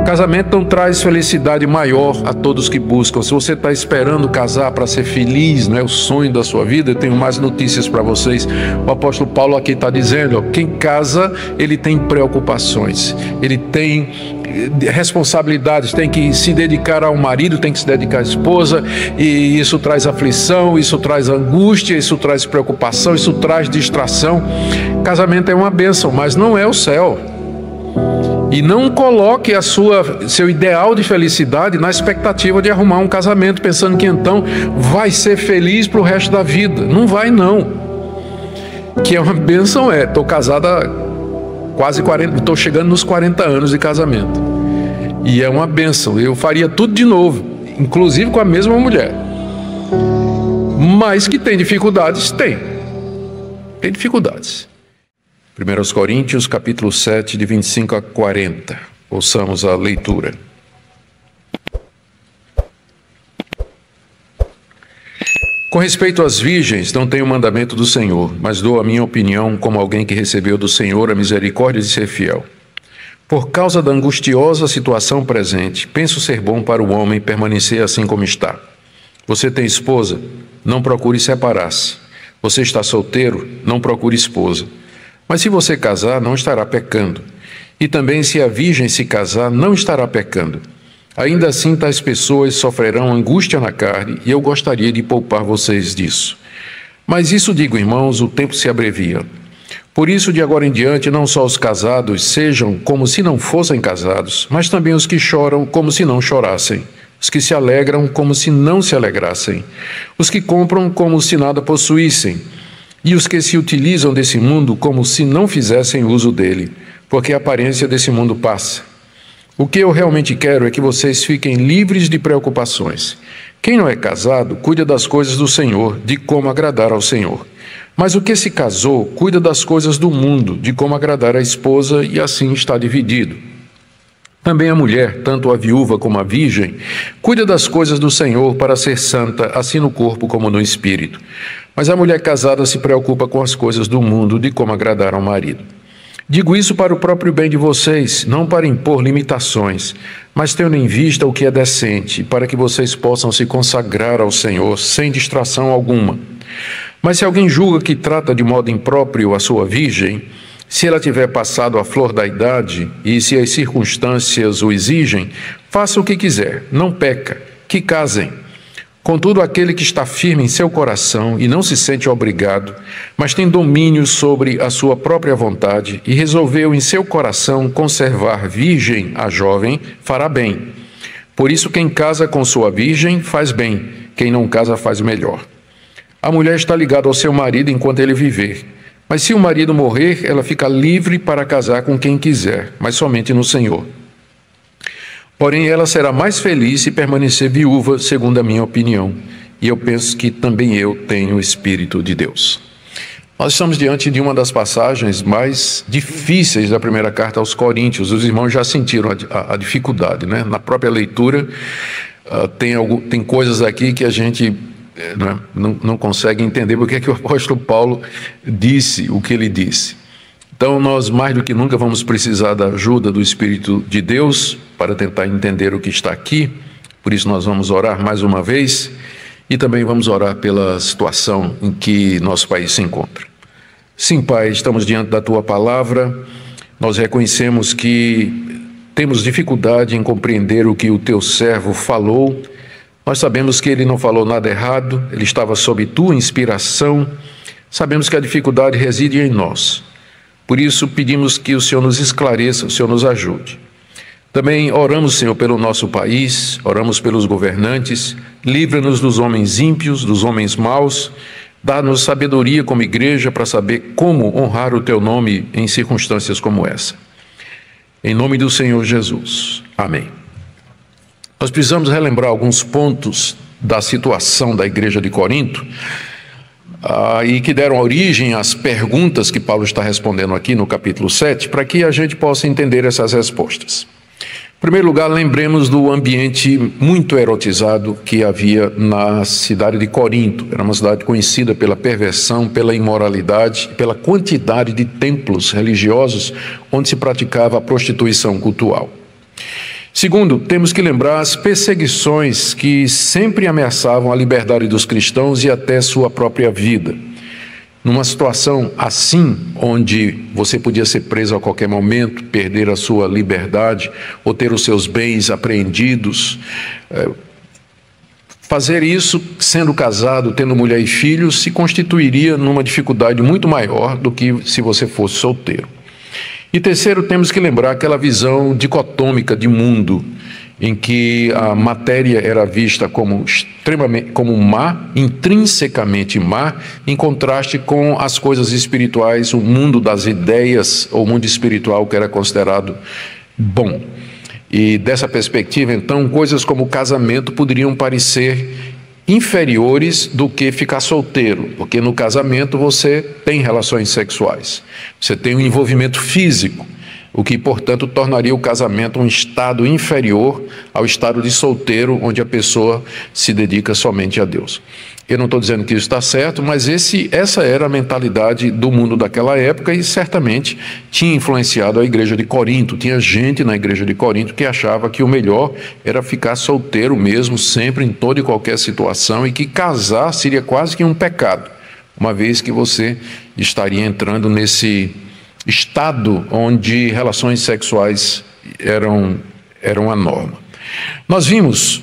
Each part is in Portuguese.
Casamento não traz felicidade maior a todos que buscam. Se você está esperando casar para ser feliz, não é o sonho da sua vida, eu tenho mais notícias para vocês. O apóstolo Paulo aqui está dizendo, ó, quem casa, ele tem preocupações, ele tem responsabilidades, tem que se dedicar ao marido, tem que se dedicar à esposa, e isso traz aflição, isso traz angústia, isso traz preocupação, isso traz distração. Casamento é uma bênção, mas não é o céu. E não coloque seu ideal de felicidade na expectativa de arrumar um casamento, pensando que então vai ser feliz para o resto da vida. Não vai, não. Que é uma bênção, estou casada quase 40, estou chegando nos 40 anos de casamento. E é uma bênção, eu faria tudo de novo, inclusive com a mesma mulher. Mas que tem dificuldades, tem dificuldades. 1 Coríntios, capítulo 7, de 25 a 40. Ouçamos a leitura. Com respeito às virgens, não tenho mandamento do Senhor, mas dou a minha opinião como alguém que recebeu do Senhor a misericórdia de ser fiel. Por causa da angustiosa situação presente, penso ser bom para o homem permanecer assim como está. Você tem esposa? Não procure separar-se. Você está solteiro? Não procure esposa. Mas se você casar, não estará pecando. E também se a virgem se casar, não estará pecando. Ainda assim, tais pessoas sofrerão angústia na carne, e eu gostaria de poupar vocês disso. Mas isso digo, irmãos, o tempo se abrevia. Por isso, de agora em diante, não só os casados sejam como se não fossem casados, mas também os que choram como se não chorassem, os que se alegram como se não se alegrassem, os que compram como se nada possuíssem, e os que se utilizam desse mundo como se não fizessem uso dele, porque a aparência desse mundo passa. O que eu realmente quero é que vocês fiquem livres de preocupações. Quem não é casado, cuida das coisas do Senhor, de como agradar ao Senhor. Mas o que se casou, cuida das coisas do mundo, de como agradar a esposa, e assim está dividido. Também a mulher, tanto a viúva como a virgem, cuida das coisas do Senhor para ser santa, assim no corpo como no espírito. Mas a mulher casada se preocupa com as coisas do mundo, de como agradar ao marido. Digo isso para o próprio bem de vocês, não para impor limitações, mas tendo em vista o que é decente, para que vocês possam se consagrar ao Senhor sem distração alguma. Mas se alguém julga que trata de modo impróprio a sua virgem, se ela tiver passado a flor da idade e se as circunstâncias o exigem, faça o que quiser, não peca, que casem. Contudo, aquele que está firme em seu coração e não se sente obrigado, mas tem domínio sobre a sua própria vontade e resolveu em seu coração conservar virgem a jovem, fará bem. Por isso, quem casa com sua virgem faz bem, quem não casa faz melhor. A mulher está ligada ao seu marido enquanto ele viver. Mas se o marido morrer, ela fica livre para casar com quem quiser, mas somente no Senhor. Porém, ela será mais feliz se permanecer viúva, segundo a minha opinião. E eu penso que também eu tenho o Espírito de Deus. Nós estamos diante de uma das passagens mais difíceis da primeira carta aos Coríntios. Os irmãos já sentiram a dificuldade, né? Na própria leitura, tem coisas aqui que a gente não consegue entender porque é que o apóstolo Paulo disse o que ele disse. Então, nós mais do que nunca vamos precisar da ajuda do Espírito de Deus para tentar entender o que está aqui. Por isso, nós vamos orar mais uma vez e também vamos orar pela situação em que nosso país se encontra. Sim, Pai, estamos diante da Tua palavra. Nós reconhecemos que temos dificuldade em compreender o que o Teu servo falou. Nós sabemos que ele não falou nada errado, ele estava sob Tua inspiração. Sabemos que a dificuldade reside em nós. Por isso, pedimos que o Senhor nos esclareça, o Senhor nos ajude. Também oramos, Senhor, pelo nosso país, oramos pelos governantes, livra-nos dos homens ímpios, dos homens maus, dá-nos sabedoria como igreja para saber como honrar o Teu nome em circunstâncias como essa. Em nome do Senhor Jesus. Amém. Nós precisamos relembrar alguns pontos da situação da igreja de Corinto, e que deram origem às perguntas que Paulo está respondendo aqui no capítulo 7, para que a gente possa entender essas respostas. Em primeiro lugar, lembremos do ambiente muito erotizado que havia na cidade de Corinto. Era uma cidade conhecida pela perversão, pela imoralidade, pela quantidade de templos religiosos onde se praticava a prostituição cultual. Segundo, temos que lembrar as perseguições que sempre ameaçavam a liberdade dos cristãos e até sua própria vida. Numa situação assim, onde você podia ser preso a qualquer momento, perder a sua liberdade ou ter os seus bens apreendidos, fazer isso sendo casado, tendo mulher e filhos, se constituiria numa dificuldade muito maior do que se você fosse solteiro. E terceiro, temos que lembrar aquela visão dicotômica de mundo, em que a matéria era vista como extremamente, como má, intrinsecamente má, em contraste com as coisas espirituais, o mundo das ideias, ou o mundo espiritual que era considerado bom. E dessa perspectiva, então, coisas como o casamento poderiam parecer inferiores do que ficar solteiro, porque no casamento você tem relações sexuais, você tem um envolvimento físico, o que, portanto, tornaria o casamento um estado inferior ao estado de solteiro, onde a pessoa se dedica somente a Deus. Eu não estou dizendo que isso está certo, mas essa era a mentalidade do mundo daquela época e certamente tinha influenciado a igreja de Corinto. Tinha gente na igreja de Corinto que achava que o melhor era ficar solteiro mesmo, sempre, em toda e qualquer situação, e que casar seria quase que um pecado, uma vez que você estaria entrando nesse estado onde relações sexuais eram a norma. Nós vimos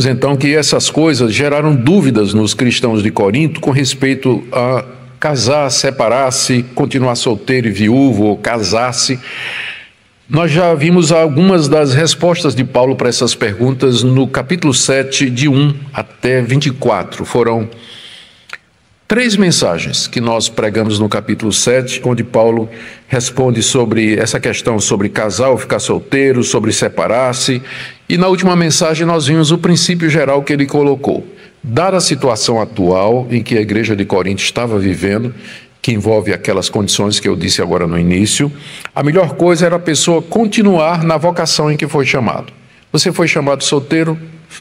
então que essas coisas geraram dúvidas nos cristãos de Corinto com respeito a casar, separar-se, continuar solteiro e viúvo, ou casar-se. Nós já vimos algumas das respostas de Paulo para essas perguntas no capítulo 7, de 1 até 24. Foram 3 mensagens que nós pregamos no capítulo 7, onde Paulo responde sobre essa questão sobre casar ou ficar solteiro, sobre separar-se. E na última mensagem nós vimos o princípio geral que ele colocou. Dada a situação atual em que a igreja de Corinto estava vivendo, que envolve aquelas condições que eu disse agora no início, a melhor coisa era a pessoa continuar na vocação em que foi chamado. Você foi chamado solteiro?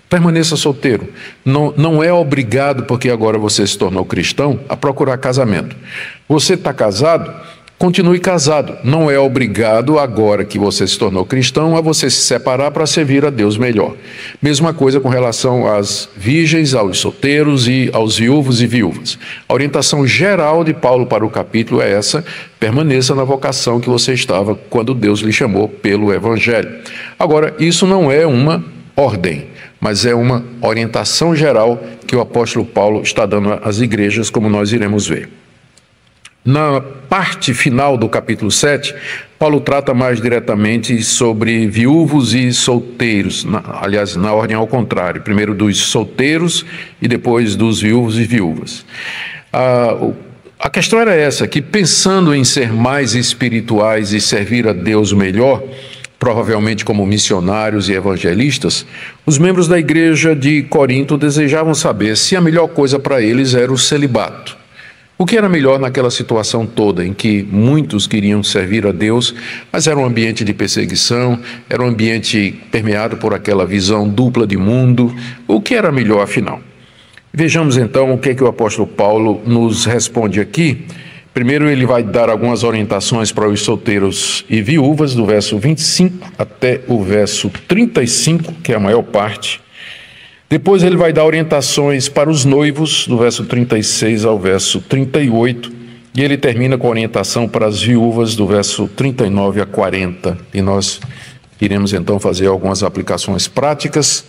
Permaneça solteiro. Não é obrigado, porque agora você se tornou cristão, a procurar casamento. Você está casado? Continue casado. Não é obrigado, agora que você se tornou cristão, a você se separar para servir a Deus melhor. Mesma coisa com relação às virgens, aos solteiros e aos viúvos e viúvas. A orientação geral de Paulo para o capítulo é essa: permaneça na vocação que você estava quando Deus lhe chamou pelo Evangelho. Agora, isso não é uma ordem, mas é uma orientação geral que o apóstolo Paulo está dando às igrejas, como nós iremos ver. Na parte final do capítulo 7, Paulo trata mais diretamente sobre viúvos e solteiros, aliás, na ordem ao contrário, primeiro dos solteiros e depois dos viúvos e viúvas. A questão era essa, que pensando em ser mais espirituais e servir a Deus melhor, provavelmente como missionários e evangelistas, os membros da igreja de Corinto desejavam saber se a melhor coisa para eles era o celibato. O que era melhor naquela situação toda, em que muitos queriam servir a Deus, mas era um ambiente de perseguição, era um ambiente permeado por aquela visão dupla de mundo. O que era melhor, afinal? Vejamos então o que o apóstolo Paulo nos responde aqui. Primeiro ele vai dar algumas orientações para os solteiros e viúvas, do verso 25 até o verso 35, que é a maior parte. Depois ele vai dar orientações para os noivos, do verso 36 ao verso 38, e ele termina com orientação para as viúvas, do verso 39 a 40. E nós iremos então fazer algumas aplicações práticas,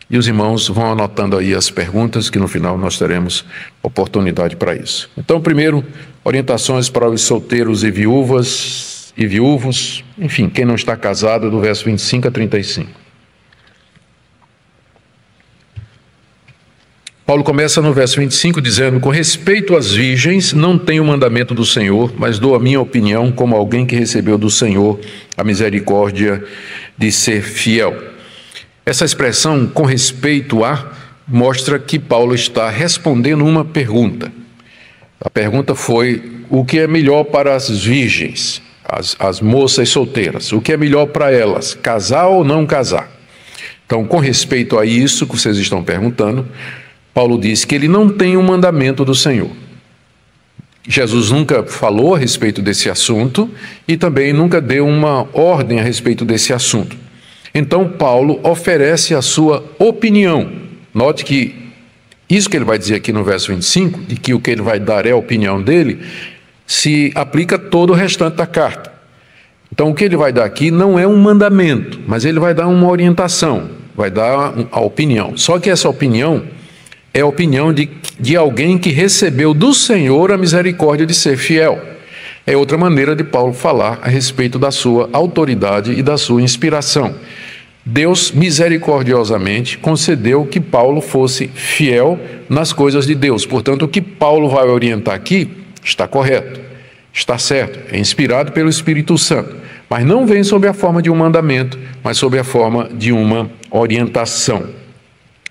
e os irmãos vão anotando aí as perguntas, que no final nós teremos oportunidade para isso. Então, primeiro, orientações para os solteiros e viúvas e viúvos, enfim, quem não está casado, do verso 25 a 35. Paulo começa no verso 25 dizendo: com respeito às virgens, não tenho mandamento do Senhor, mas dou a minha opinião como alguém que recebeu do Senhor a misericórdia de ser fiel. Essa expressão, com respeito a, mostra que Paulo está respondendo uma pergunta. A pergunta foi: o que é melhor para as virgens, as moças solteiras? O que é melhor para elas, casar ou não casar? Então, com respeito a isso que vocês estão perguntando, Paulo diz que ele não tem um mandamento do Senhor. Jesus nunca falou a respeito desse assunto e também nunca deu uma ordem a respeito desse assunto. Então, Paulo oferece a sua opinião. Note que isso que ele vai dizer aqui no verso 25, de que o que ele vai dar é a opinião dele, se aplica a todo o restante da carta. Então, o que ele vai dar aqui não é um mandamento, mas ele vai dar uma orientação, vai dar a opinião. Só que essa opinião é a opinião de alguém que recebeu do Senhor a misericórdia de ser fiel. É outra maneira de Paulo falar a respeito da sua autoridade e da sua inspiração. Deus misericordiosamente concedeu que Paulo fosse fiel nas coisas de Deus. Portanto, o que Paulo vai orientar aqui está correto, está certo, é inspirado pelo Espírito Santo, mas não vem sob a forma de um mandamento, mas sob a forma de uma orientação.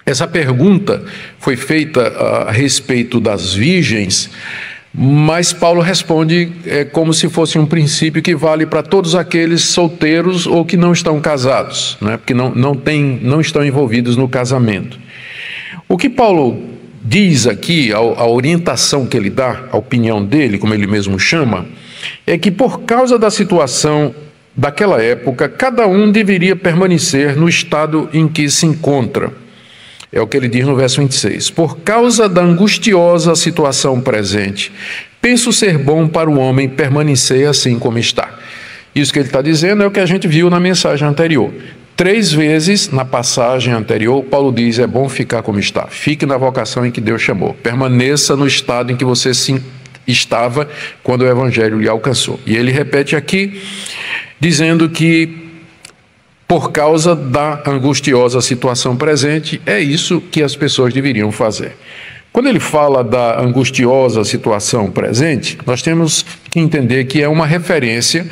Essa pergunta foi feita a respeito das virgens, mas Paulo responde como se fosse um princípio que vale para todos aqueles solteiros ou que não estão casados, né? Porque não estão envolvidos no casamento. O que Paulo diz aqui, a orientação que ele dá, a opinião dele, como ele mesmo chama, é que por causa da situação daquela época, cada um deveria permanecer no estado em que se encontra. É o que ele diz no verso 26. Por causa da angustiosa situação presente, penso ser bom para o homem permanecer assim como está. Isso que ele está dizendo é o que a gente viu na mensagem anterior. 3 vezes na passagem anterior, Paulo diz: é bom ficar como está. Fique na vocação em que Deus chamou. Permaneça no estado em que você estava quando o evangelho lhe alcançou. E ele repete aqui, dizendo que por causa da angustiosa situação presente, é isso que as pessoas deveriam fazer. Quando ele fala da angustiosa situação presente, nós temos que entender que é uma referência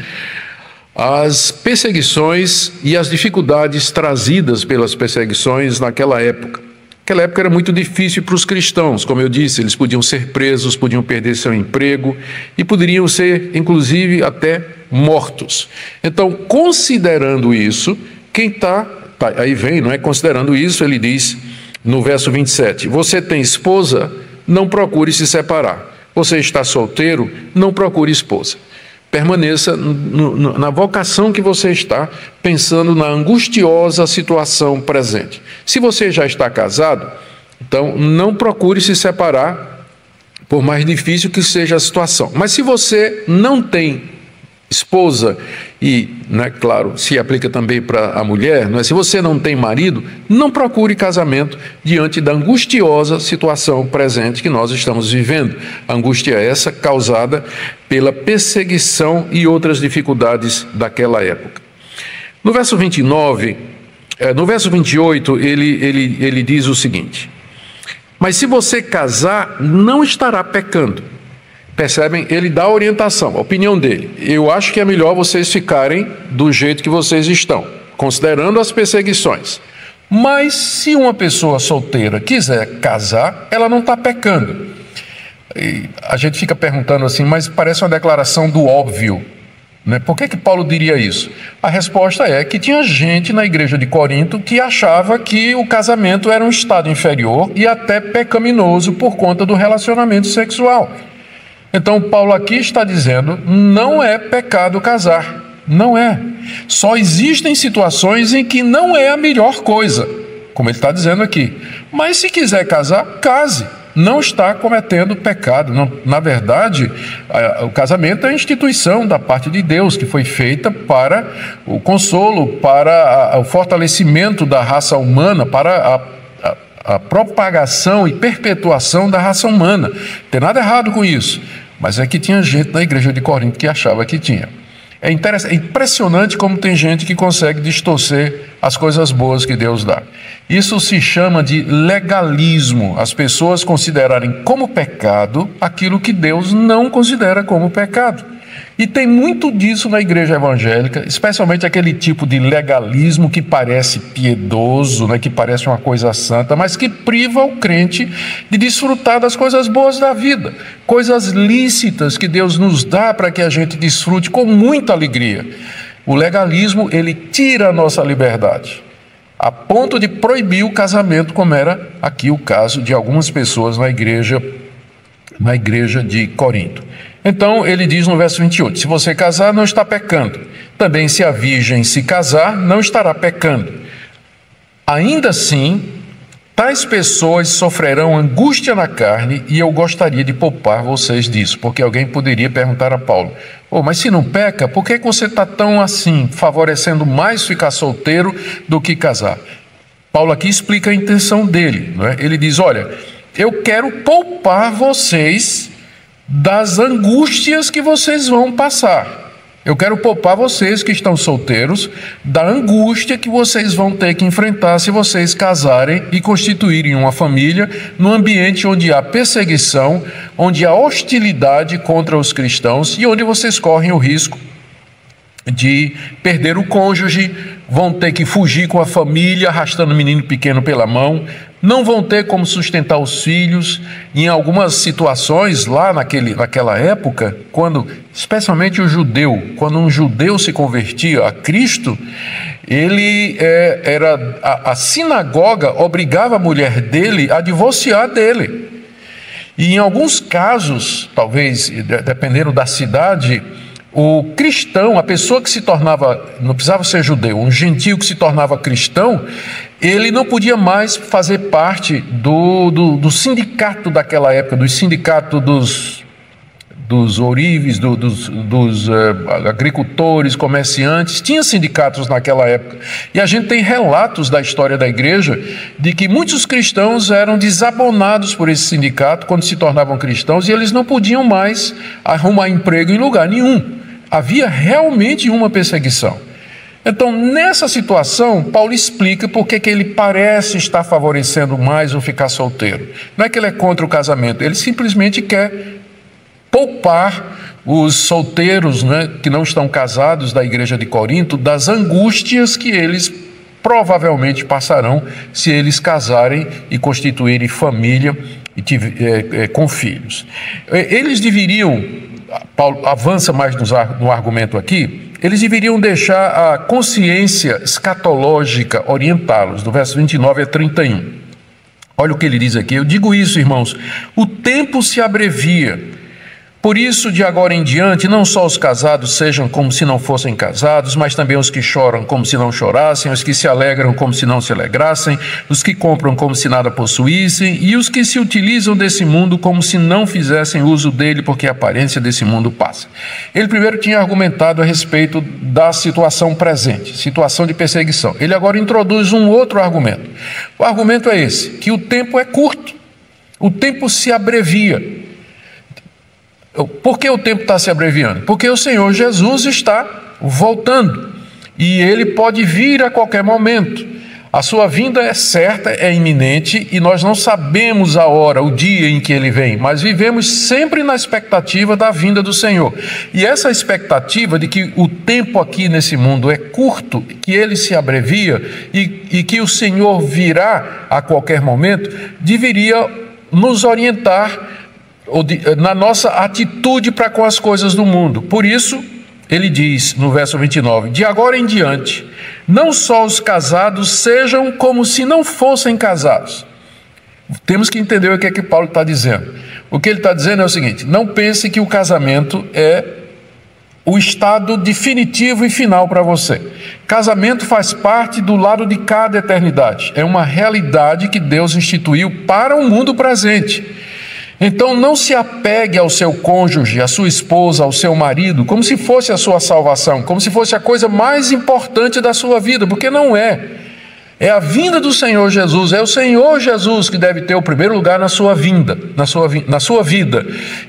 às perseguições e às dificuldades trazidas pelas perseguições naquela época. Aquela época era muito difícil para os cristãos, como eu disse, eles podiam ser presos, podiam perder seu emprego e poderiam ser, inclusive, até mortos. Então, considerando isso, aí vem, não é? Considerando isso, ele diz no verso 27, você tem esposa, não procure se separar. Você está solteiro, não procure esposa. Permaneça na vocação que você está, pensando na angustiosa situação presente. Se você já está casado, então não procure se separar, por mais difícil que seja a situação. Mas se você não tem esposa, e, né, claro, se aplica também para a mulher, não é? Se você não tem marido, não procure casamento diante da angustiosa situação presente que nós estamos vivendo. A angústia essa causada pela perseguição e outras dificuldades daquela época. No verso 29, no verso 28, ele diz o seguinte: mas se você casar, não estará pecando. Percebem? Ele dá a orientação, a opinião dele. Eu acho que é melhor vocês ficarem do jeito que vocês estão, considerando as perseguições. Mas se uma pessoa solteira quiser casar, ela não está pecando. E a gente fica perguntando assim, mas parece uma declaração do óbvio, né? Por que Paulo diria isso? A resposta é que tinha gente na igreja de Corinto que achava que o casamento era um estado inferior e até pecaminoso por conta do relacionamento sexual. Então, Paulo aqui está dizendo, não é pecado casar, não é. Só existem situações em que não é a melhor coisa, como ele está dizendo aqui. Mas se quiser casar, case, não está cometendo pecado. Não, na verdade, o casamento é a instituição da parte de Deus, que foi feita para o consolo, para o fortalecimento da raça humana, para a propagação e perpetuação da raça humana. Não tem nada errado com isso, mas é que tinha gente na igreja de Corinto que achava que tinha. É impressionante como tem gente que consegue distorcer as coisas boas que Deus dá. Isso se chama de legalismo, as pessoas considerarem como pecado aquilo que Deus não considera como pecado. E tem muito disso na igreja evangélica, especialmente aquele tipo de legalismo que parece piedoso, né, que parece uma coisa santa, mas que priva o crente de desfrutar das coisas boas da vida, coisas lícitas que Deus nos dá para que a gente desfrute com muita alegria. O legalismo, ele tira a nossa liberdade, a ponto de proibir o casamento, como era aqui o caso de algumas pessoas na igreja na igreja de Corinto. Então ele diz no verso 28, se você casar não está pecando, também se a virgem se casar não estará pecando. Ainda assim, tais pessoas sofrerão angústia na carne e eu gostaria de poupar vocês disso, porque alguém poderia perguntar a Paulo, mas se não peca, por que você está tão assim, favorecendo mais ficar solteiro do que casar? Paulo aqui explica a intenção dele, não é? Ele diz, olha, eu quero poupar vocês das angústias que vocês vão passar. Eu quero poupar vocês que estão solteiros da angústia que vocês vão ter que enfrentar se vocês casarem e constituírem uma família num ambiente onde há perseguição, onde há hostilidade contra os cristãos e onde vocês correm o risco de perder o cônjuge, vão ter que fugir com a família, arrastando o menino pequeno pela mão, não vão ter como sustentar os filhos. Em algumas situações, lá naquela época, especialmente o judeu, quando um judeu se convertia a Cristo, a sinagoga obrigava a mulher dele a divorciar dele. E em alguns casos, talvez dependendo da cidade, o cristão, a pessoa que se tornava, não precisava ser judeu, um gentio que se tornava cristão, ele não podia mais fazer parte do sindicato daquela época, do sindicato dos ourives, dos agricultores, comerciantes. Tinha sindicatos naquela época. E a gente tem relatos da história da igreja de que muitos cristãos eram desabonados por esse sindicato quando se tornavam cristãos e eles não podiam mais arrumar emprego em lugar nenhum. Havia realmente uma perseguição. Então, nessa situação, Paulo explica por que ele parece estar favorecendo mais o ficar solteiro. Não é que ele é contra o casamento, ele simplesmente quer poupar os solteiros, né, que não estão casados da igreja de Corinto das angústias que eles provavelmente passarão se eles casarem e constituírem família com filhos. Eles deveriam, Paulo avança mais no argumento aqui, eles deveriam deixar a consciência escatológica orientá-los, do verso 29 a 31. Olha o que ele diz aqui, eu digo isso, irmãos, o tempo se abrevia. Por isso, de agora em diante, não só os casados sejam como se não fossem casados, mas também os que choram como se não chorassem, os que se alegram como se não se alegrassem, os que compram como se nada possuíssem, e os que se utilizam desse mundo como se não fizessem uso dele, porque a aparência desse mundo passa. Ele primeiro tinha argumentado a respeito da situação presente, situação de perseguição. Ele agora introduz um outro argumento. O argumento é esse, que o tempo é curto, o tempo se abrevia. Por que o tempo está se abreviando? Porque o Senhor Jesus está voltando e Ele pode vir a qualquer momento. A sua vinda é certa, é iminente e nós não sabemos a hora, o dia em que Ele vem, mas vivemos sempre na expectativa da vinda do Senhor. E essa expectativa de que o tempo aqui nesse mundo é curto, que Ele se abrevia e que o Senhor virá a qualquer momento, deveria nos orientar na nossa atitude para com as coisas do mundo. Por isso, ele diz no verso 29, de agora em diante, não só os casados sejam como se não fossem casados. Temos que entender o que é que Paulo está dizendo. O que ele está dizendo é o seguinte, não pense que o casamento é o estado definitivo e final para você. Casamento faz parte do lado de cada eternidade. É uma realidade que Deus instituiu para o mundo presente. Então não se apegue ao seu cônjuge, à sua esposa, ao seu marido, como se fosse a sua salvação, como se fosse a coisa mais importante da sua vida, porque não é. É a vinda do Senhor Jesus, é o Senhor Jesus que deve ter o primeiro lugar na sua vida,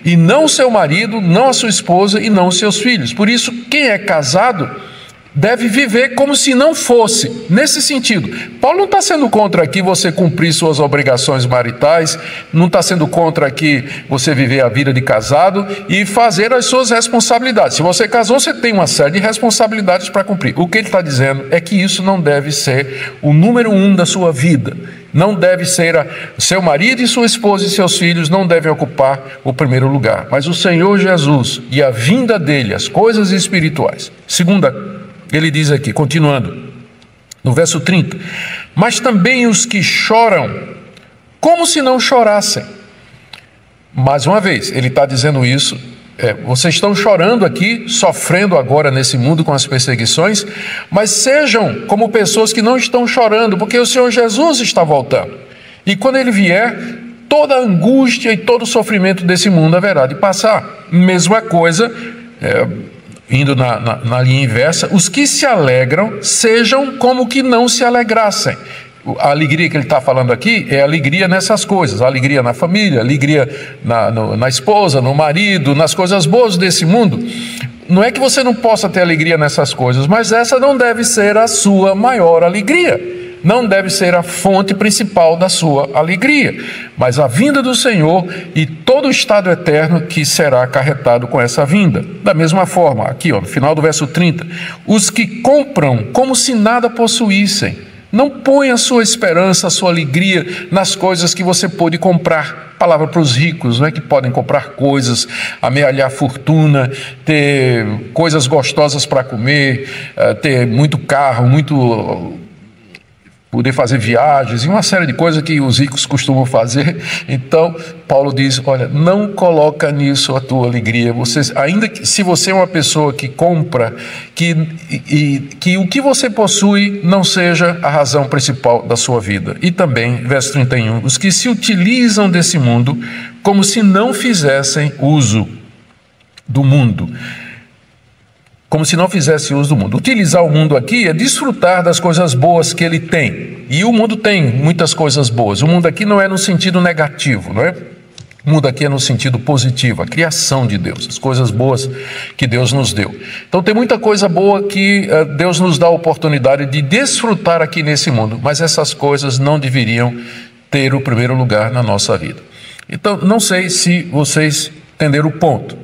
e não o seu marido, não a sua esposa e não os seus filhos. Por isso, quem é casado deve viver como se não fosse, nesse sentido. Paulo não está sendo contra aqui você cumprir suas obrigações maritais, não está sendo contra aqui você viver a vida de casado e fazer as suas responsabilidades. Se você casou, você tem uma série de responsabilidades para cumprir. O que ele está dizendo é que isso não deve ser o número 1 da sua vida. Não deve ser seu marido e sua esposa e seus filhos não devem ocupar o primeiro lugar, mas o Senhor Jesus e a vinda dele, as coisas espirituais. Segunda, ele diz aqui, continuando, no verso 30, mas também os que choram, como se não chorassem. Mais uma vez, ele está dizendo isso. Vocês estão chorando aqui, sofrendo agora nesse mundo com as perseguições, mas sejam como pessoas que não estão chorando, porque o Senhor Jesus está voltando. E quando Ele vier, toda a angústia e todo o sofrimento desse mundo haverá de passar. Mesma coisa, indo na linha inversa, os que se alegram sejam como que não se alegrassem. A alegria que ele está falando aqui é alegria nessas coisas, alegria na família, alegria na esposa, no marido, nas coisas boas desse mundo. Não é que você não possa ter alegria nessas coisas, mas essa não deve ser a sua maior alegria, não deve ser a fonte principal da sua alegria, mas a vinda do Senhor e todo o estado eterno que será acarretado com essa vinda. Da mesma forma, aqui no final do verso 30, os que compram como se nada possuíssem. Não põe a sua esperança, a sua alegria nas coisas que você pôde comprar. Palavra para os ricos, que podem comprar coisas, amealhar fortuna, ter coisas gostosas para comer, ter muito carro, poder fazer viagens e uma série de coisas que os ricos costumam fazer. Então, Paulo diz, olha, não coloca nisso a tua alegria. Ainda que, se você é uma pessoa que compra, que o que você possui não seja a razão principal da sua vida. E também, verso 31, os que se utilizam desse mundo como se não fizessem uso do mundo. Como se não fizesse uso do mundo. Utilizar o mundo aqui é desfrutar das coisas boas que ele tem. E o mundo tem muitas coisas boas. O mundo aqui não é no sentido negativo, não é? O mundo aqui é no sentido positivo, a criação de Deus, as coisas boas que Deus nos deu. Então tem muita coisa boa que Deus nos dá a oportunidade de desfrutar aqui nesse mundo, mas essas coisas não deveriam ter o primeiro lugar na nossa vida. Então, não sei se vocês entenderam o ponto.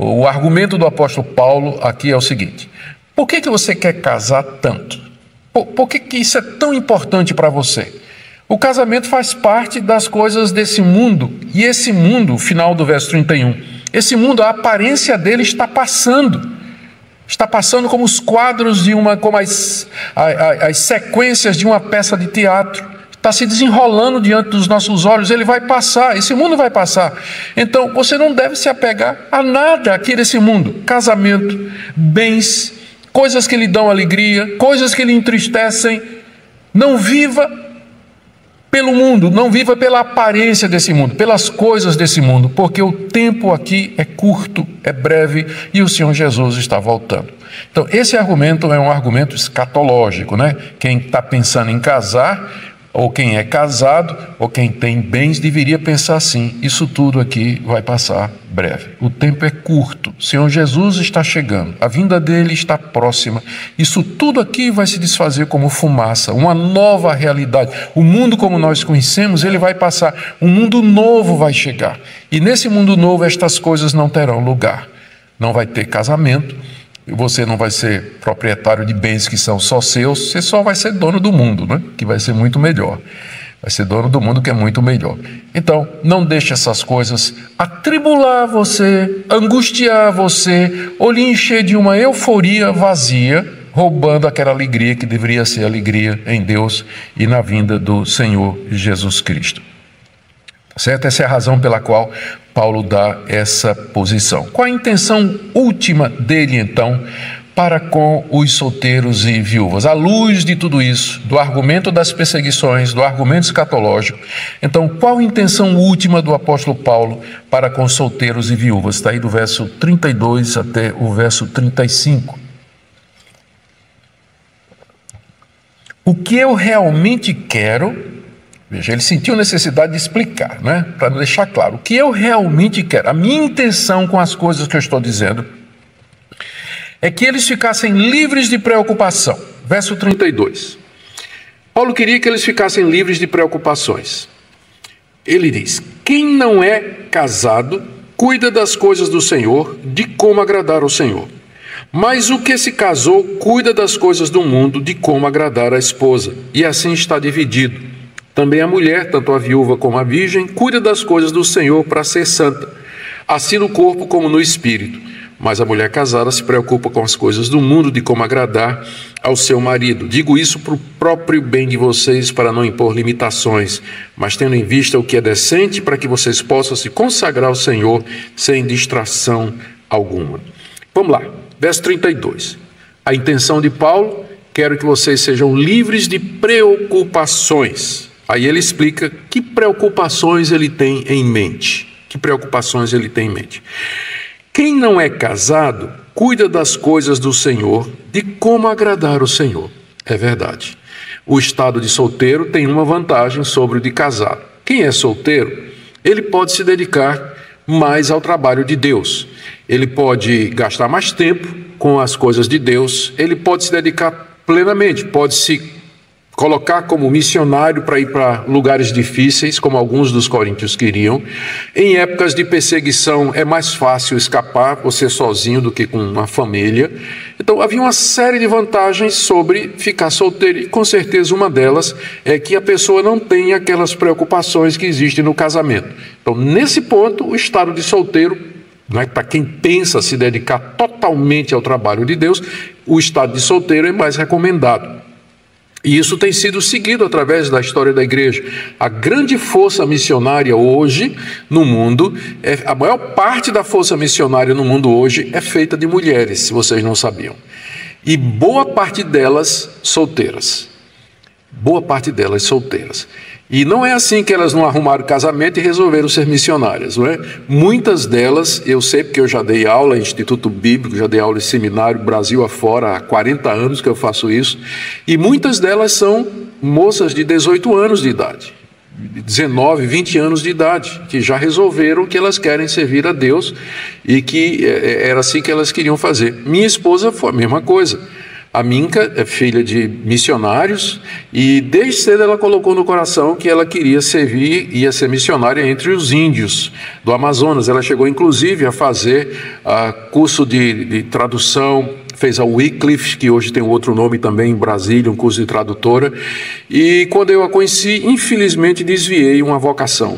O argumento do apóstolo Paulo aqui é o seguinte: por que você quer casar tanto? Por que isso é tão importante para você? O casamento faz parte das coisas desse mundo, e esse mundo, final do verso 31, esse mundo, a aparência dele está passando como os quadros como as sequências de uma peça de teatro. Está se desenrolando diante dos nossos olhos, ele vai passar, esse mundo vai passar. Então, você não deve se apegar a nada aqui desse mundo. Casamento, bens, coisas que lhe dão alegria, coisas que lhe entristecem. Não viva pelo mundo, não viva pela aparência desse mundo, pelas coisas desse mundo, porque o tempo aqui é curto, é breve e o Senhor Jesus está voltando. Então, esse argumento é um argumento escatológico, Quem está pensando em casar, ou quem é casado, ou quem tem bens, deveria pensar assim: isso tudo aqui vai passar breve. O tempo é curto, o Senhor Jesus está chegando, a vinda dele está próxima. Isso tudo aqui vai se desfazer como fumaça, uma nova realidade. O mundo como nós conhecemos, ele vai passar, um mundo novo vai chegar. E nesse mundo novo, estas coisas não terão lugar. Não vai ter casamento, você não vai ser proprietário de bens que são só seus, você só vai ser dono do mundo, que vai ser muito melhor. Vai ser dono do mundo, que é muito melhor. Então, não deixe essas coisas atribular você, angustiar você, ou lhe encher de uma euforia vazia, roubando aquela alegria que deveria ser alegria em Deus e na vinda do Senhor Jesus Cristo. Certo? Essa é a razão pela qual Paulo dá essa posição. Qual a intenção última dele, então, para com os solteiros e viúvas? À luz de tudo isso, do argumento das perseguições, do argumento escatológico, então, qual a intenção última do apóstolo Paulo para com solteiros e viúvas? Está aí do verso 32 até o verso 35. O que eu realmente quero... Veja, ele sentiu necessidade de explicar, para deixar claro. O que eu realmente quero, a minha intenção com as coisas que eu estou dizendo, é que eles ficassem livres de preocupação. Verso 32. Paulo queria que eles ficassem livres de preocupações. Ele diz: quem não é casado, cuida das coisas do Senhor, de como agradar ao Senhor. Mas o que se casou, cuida das coisas do mundo, de como agradar a esposa. E assim está dividido. Também a mulher, tanto a viúva como a virgem, cuida das coisas do Senhor para ser santa, assim no corpo como no espírito. mas a mulher casada se preocupa com as coisas do mundo, de como agradar ao seu marido. Digo isso para o próprio bem de vocês, para não impor limitações, mas tendo em vista o que é decente, para que vocês possam se consagrar ao Senhor sem distração alguma. Vamos lá, verso 32. A intenção de Paulo: quero que vocês sejam livres de preocupações. Aí ele explica que preocupações ele tem em mente. Que preocupações ele tem em mente. Quem não é casado, cuida das coisas do Senhor, de como agradar o Senhor. É verdade. O estado de solteiro tem uma vantagem sobre o de casado. Quem é solteiro, ele pode se dedicar mais ao trabalho de Deus. Ele pode gastar mais tempo com as coisas de Deus. Ele pode se dedicar plenamente, pode se colocar como missionário para ir para lugares difíceis, como alguns dos coríntios queriam. Em épocas de perseguição é mais fácil escapar, você sozinho, do que com uma família. Então havia uma série de vantagens sobre ficar solteiro, e com certeza uma delas é que a pessoa não tem aquelas preocupações que existem no casamento. Então, nesse ponto, o estado de solteiro, para quem pensa se dedicar totalmente ao trabalho de Deus, o estado de solteiro é mais recomendado. E isso tem sido seguido através da história da igreja. A grande força missionária hoje no mundo, a maior parte da força missionária no mundo hoje é feita de mulheres, se vocês não sabiam. E boa parte delas solteiras. Boa parte delas solteiras. E não é assim que elas não arrumaram casamento e resolveram ser missionárias, não é? Muitas delas, eu sei porque eu já dei aula em Instituto Bíblico, já dei aula em seminário, Brasil afora, há 40 anos que eu faço isso, e muitas delas são moças de 18 anos de idade, 19, 20 anos de idade, que já resolveram que elas querem servir a Deus e que era assim que elas queriam fazer. Minha esposa foi a mesma coisa. A Minka é filha de missionários e desde cedo ela colocou no coração que ela queria servir, ia ser missionária entre os índios do Amazonas. Ela chegou inclusive a fazer curso de tradução, fez a Wycliffe, que hoje tem outro nome também em Brasília, um curso de tradutora. E quando eu a conheci, infelizmente desviei uma vocação.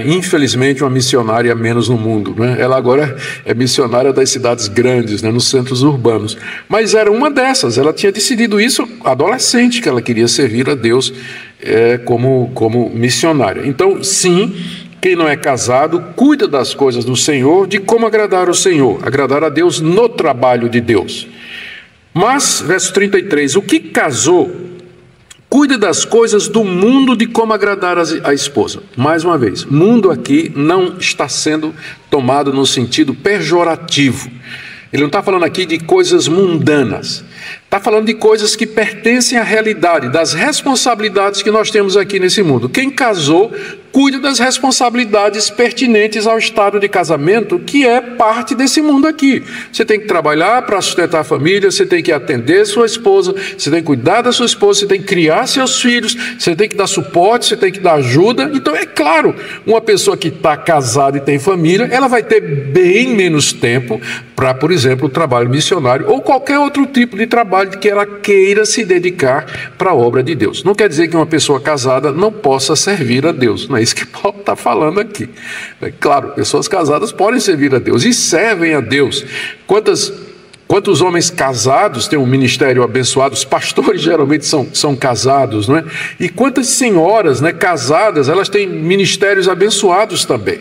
Infelizmente, uma missionária a menos no mundo. Ela agora é missionária das cidades grandes, nos centros urbanos. Mas era uma dessas, ela tinha decidido isso adolescente, que ela queria servir a Deus como missionária. Então, sim, quem não é casado, cuida das coisas do Senhor, de como agradar o Senhor, agradar a Deus no trabalho de Deus. Mas, verso 33, o que casou, cuida das coisas do mundo, de como agradar a esposa. Mais uma vez, mundo aqui não está sendo tomado no sentido pejorativo. Ele não está falando aqui de coisas mundanas. Está falando de coisas que pertencem à realidade, das responsabilidades que nós temos aqui nesse mundo. Quem casou, cuida das responsabilidades pertinentes ao estado de casamento, que é parte desse mundo aqui. Você tem que trabalhar para sustentar a família, você tem que atender sua esposa, você tem que cuidar da sua esposa, você tem que criar seus filhos, você tem que dar suporte, você tem que dar ajuda. Então, é claro, uma pessoa que está casada e tem família, ela vai ter bem menos tempo para, por exemplo, o trabalho missionário ou qualquer outro tipo de trabalho que ela queira se dedicar para a obra de Deus. Não quer dizer que uma pessoa casada não possa servir a Deus. Não é isso que Paulo está falando aqui. É claro, pessoas casadas podem servir a Deus e servem a Deus. Quantos homens casados têm um ministério abençoado? Os pastores geralmente são casados, não é? E quantas senhoras, casadas, elas têm ministérios abençoados também.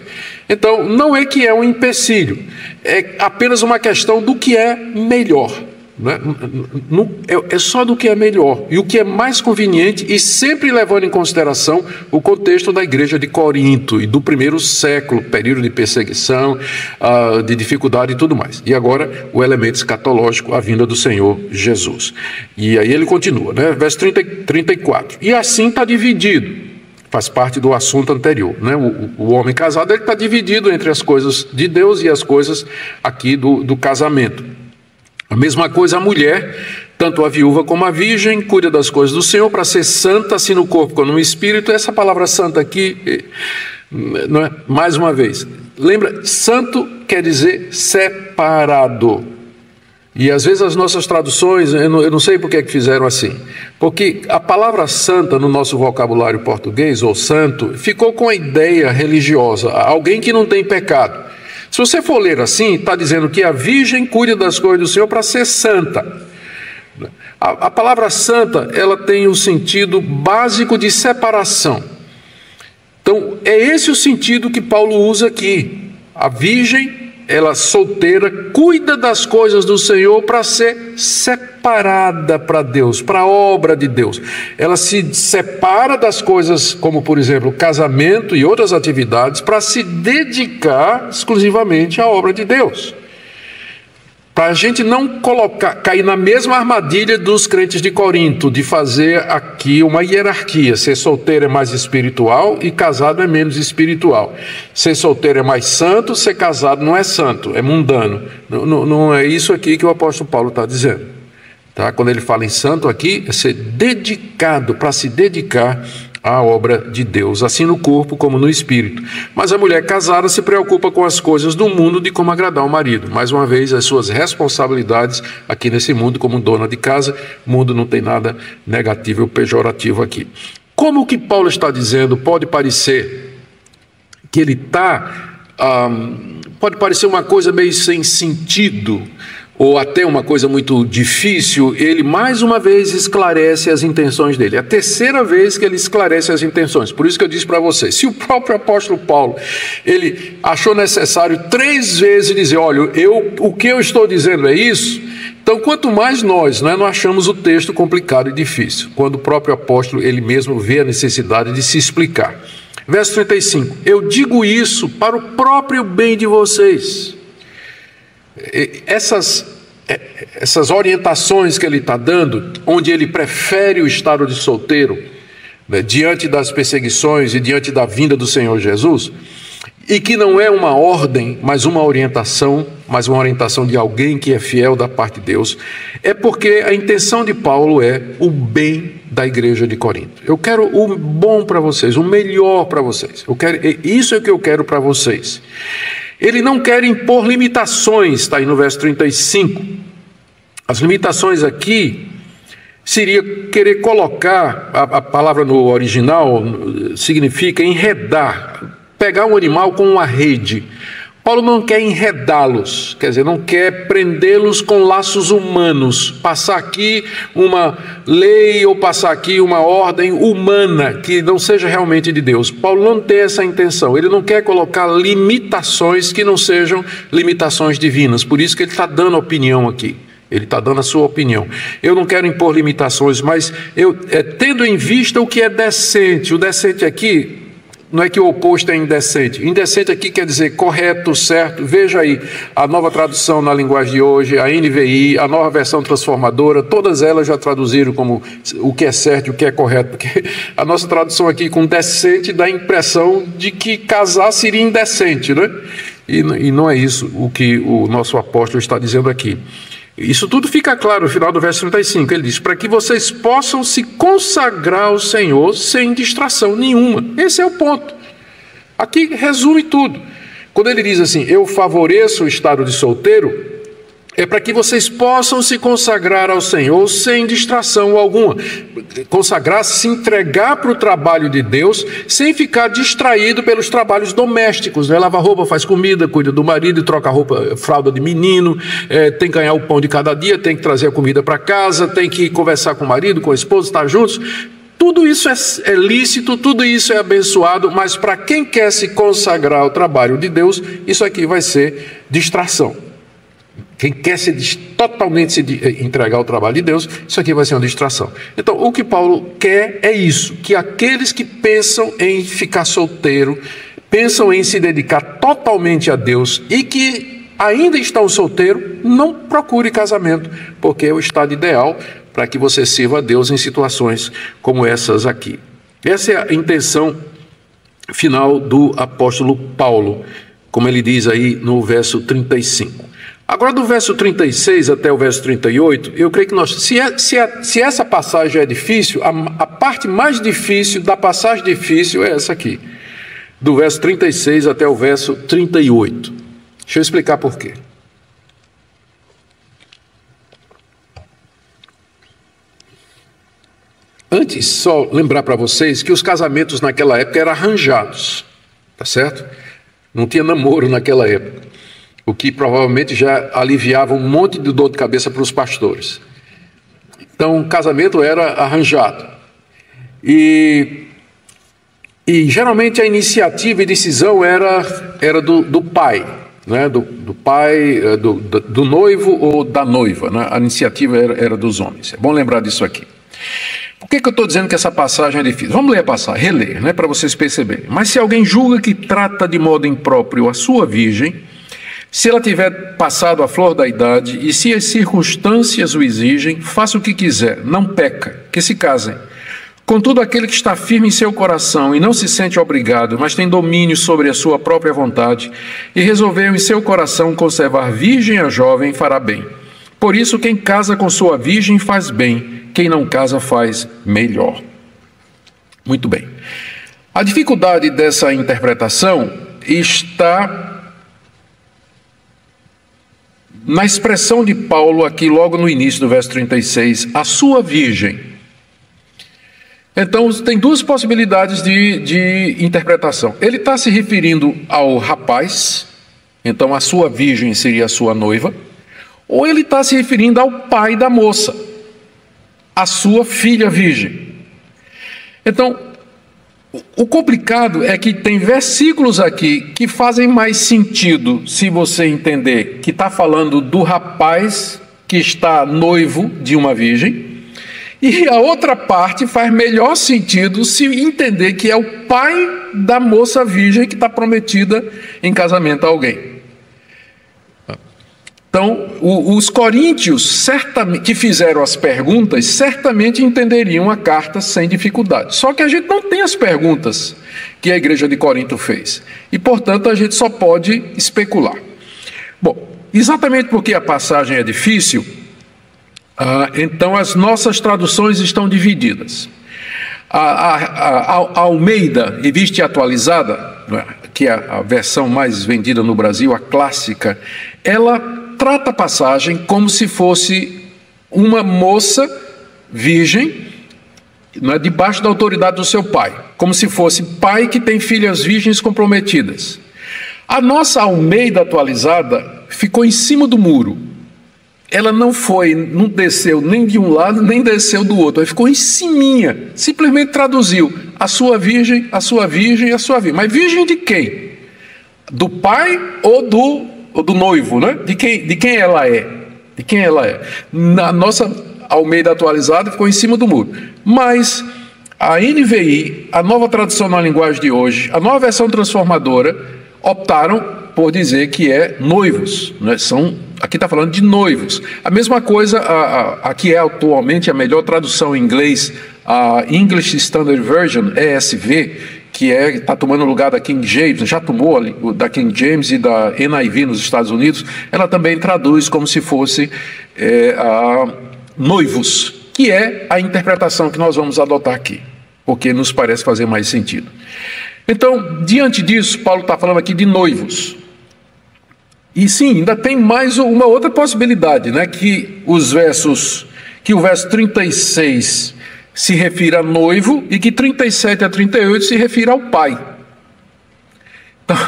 Então, não é que é um empecilho, é apenas uma questão do que é melhor. É só do que é melhor e o que é mais conveniente, e sempre levando em consideração o contexto da igreja de Corinto e do primeiro século, período de perseguição, de dificuldade e tudo mais. E agora o elemento escatológico, a vinda do Senhor Jesus. E aí ele continua, verso 34. E assim está dividido, faz parte do assunto anterior, o homem casado está dividido entre as coisas de Deus e as coisas aqui do casamento. A mesma coisa a mulher, tanto a viúva como a virgem, cuida das coisas do Senhor para ser santa, assim no corpo como no espírito. Essa palavra santa aqui, não é? Mais uma vez, lembra, santo quer dizer separado. E às vezes as nossas traduções, eu não sei por que fizeram assim, porque a palavra santa no nosso vocabulário português, ou santo, ficou com a ideia religiosa, alguém que não tem pecado. Se você for ler assim, está dizendo que a virgem cuida das coisas do Senhor para ser santa. A palavra santa, ela tem o sentido básico de separação. Então, é esse o sentido que Paulo usa aqui. A virgem, ela solteira, cuida das coisas do Senhor para ser separada para Deus, para a obra de Deus. Ela se separa das coisas como, por exemplo, casamento e outras atividades para se dedicar exclusivamente à obra de Deus. Para a gente não cair na mesma armadilha dos crentes de Corinto, de fazer aqui uma hierarquia. Ser solteiro é mais espiritual e casado é menos espiritual. Ser solteiro é mais santo, ser casado não é santo, é mundano. Não é isso aqui que o apóstolo Paulo está dizendo. Tá? Quando ele fala em santo aqui, é ser dedicado, para se dedicar à obra de Deus, assim no corpo como no espírito. Mas a mulher casada se preocupa com as coisas do mundo, de como agradar o marido. Mais uma vez, as suas responsabilidades aqui nesse mundo como dona de casa. O mundo não tem nada negativo ou pejorativo aqui. Como o que Paulo está dizendo pode parecer que ele está... pode parecer uma coisa meio sem sentido, ou até uma coisa muito difícil, ele mais uma vez esclarece as intenções dele. É a terceira vez que ele esclarece as intenções. Por isso que eu disse para vocês, se o próprio apóstolo Paulo, ele achou necessário 3 vezes dizer, olha, o que eu estou dizendo é isso, então quanto mais nós não achamos o texto complicado e difícil, quando o próprio apóstolo, ele mesmo vê a necessidade de se explicar. Verso 35, eu digo isso para o próprio bem de vocês. Essas orientações que ele está dando, onde ele prefere o estado de solteiro, né, diante das perseguições e diante da vinda do Senhor Jesus, e que não é uma ordem, mas uma orientação de alguém que é fiel da parte de Deus, é porque a intenção de Paulo é o bem da igreja de Corinto. Eu quero o bom para vocês, o melhor para vocês. Isso é o que eu quero para vocês. Ele não quer impor limitações, está aí no verso 35. As limitações aqui seria querer colocar, a palavra no original significa enredar, pegar um animal com uma rede. Paulo não quer enredá-los, quer dizer, não quer prendê-los com laços humanos, passar aqui uma lei ou passar aqui uma ordem humana que não seja realmente de Deus. Paulo não tem essa intenção, ele não quer colocar limitações que não sejam limitações divinas, por isso que ele está dando opinião aqui. Ele está dando a sua opinião. Eu não quero impor limitações, mas tendo em vista o que é decente. O decente aqui não é que o oposto é indecente. Indecente aqui quer dizer correto, certo. Veja aí, a nova tradução na linguagem de hoje, a NVI, a nova versão transformadora, todas elas já traduziram como o que é certo e o que é correto. Porque a nossa tradução aqui com decente dá a impressão de que casar seria indecente, né? E não é isso o que o nosso apóstolo está dizendo aqui. Isso tudo fica claro no final do verso 35, ele diz, para que vocês possam se consagrar ao Senhor sem distração nenhuma. Esse é o ponto. Aqui resume tudo. Quando ele diz assim, eu favoreço o estado de solteiro, é para que vocês possam se consagrar ao Senhor sem distração alguma. Consagrar, se entregar para o trabalho de Deus, sem ficar distraído pelos trabalhos domésticos, né? Lava roupa, faz comida, cuida do marido, troca roupa, fralda de menino, tem que ganhar o pão de cada dia, tem que trazer a comida para casa, tem que conversar com o marido, com a esposa, estar juntos. Tudo isso é lícito, tudo isso é abençoado, mas para quem quer se consagrar ao trabalho de Deus, isso aqui vai ser distração. Quem quer totalmente se entregar ao trabalho de Deus, isso aqui vai ser uma distração. Então, o que Paulo quer é isso, que aqueles que pensam em ficar solteiro, pensam em se dedicar totalmente a Deus e que ainda estão solteiros, não procure casamento, porque é o estado ideal para que você sirva a Deus em situações como essas aqui. Essa é a intenção final do apóstolo Paulo, como ele diz aí no verso 35. Agora, do verso 36 até o verso 38, eu creio que se essa passagem é difícil, a parte mais difícil da passagem difícil é essa aqui, do verso 36 até o verso 38. Deixa eu explicar por quê. Antes, só lembrar para vocês que os casamentos naquela época eram arranjados, tá certo? Não tinha namoro naquela época. o que provavelmente já aliviava um monte de dor de cabeça para os pastores. Então, o casamento era arranjado. E geralmente a iniciativa e decisão era do pai, né? do pai, do noivo ou da noiva, né? A iniciativa era dos homens. É bom lembrar disso aqui. Por que eu estou dizendo que essa passagem é difícil? Vamos ler a passagem, reler, né? Para vocês perceberem. Mas se alguém julga que trata de modo impróprio a sua virgem, se ela tiver passado a flor da idade, e se as circunstâncias o exigem, faça o que quiser, não peca, que se casem. Contudo, aquele que está firme em seu coração e não se sente obrigado, mas tem domínio sobre a sua própria vontade, e resolveu em seu coração conservar virgem a jovem, fará bem. Por isso, quem casa com sua virgem faz bem, quem não casa faz melhor. Muito bem. A dificuldade dessa interpretação está na expressão de Paulo aqui logo no início do verso 36, a sua virgem. Então tem duas possibilidades de interpretação. Ele está se referindo ao rapaz, então a sua virgem seria a sua noiva, ou ele está se referindo ao pai da moça, a sua filha virgem. Então, o complicado é que tem versículos aqui que fazem mais sentido se você entender que está falando do rapaz que está noivo de uma virgem, e a outra parte faz melhor sentido se entender que é o pai da moça virgem que está prometida em casamento a alguém. Então, os coríntios certamente, que fizeram as perguntas, certamente entenderiam a carta sem dificuldade. Só que a gente não tem as perguntas que a igreja de Corinto fez. E, portanto, a gente só pode especular. Bom, exatamente porque a passagem é difícil, então as nossas traduções estão divididas. A Almeida, Revista e Atualizada, que é a versão mais vendida no Brasil, a clássica, ela trata a passagem como se fosse uma moça virgem, debaixo da autoridade do seu pai, como se fosse pai que tem filhas virgens comprometidas. A nossa Almeida atualizada ficou em cima do muro. Ela não desceu nem de um lado, nem desceu do outro, ela ficou em ciminha, simplesmente traduziu a sua virgem, a sua virgem, a sua virgem. Mas virgem de quem? Do pai ou do noivo, né? De quem ela é? De quem ela é? Na nossa Almeida atualizada ficou em cima do muro. Mas a NVI, a nova tradução na linguagem de hoje, a nova versão transformadora, optaram por dizer que é noivos, né? Aqui está falando de noivos. A mesma coisa, aqui é atualmente a melhor tradução em inglês, a English Standard Version, ESV, que está tomando o lugar da King James, já tomou da King James e da NIV nos Estados Unidos. Ela também traduz como se fosse noivos, que é a interpretação que nós vamos adotar aqui, porque nos parece fazer mais sentido. Então, diante disso, Paulo está falando aqui de noivos. E sim, ainda tem mais uma outra possibilidade, né? Que o verso 36 se refira a noivo e que 37 a 38 se refira ao pai. Então,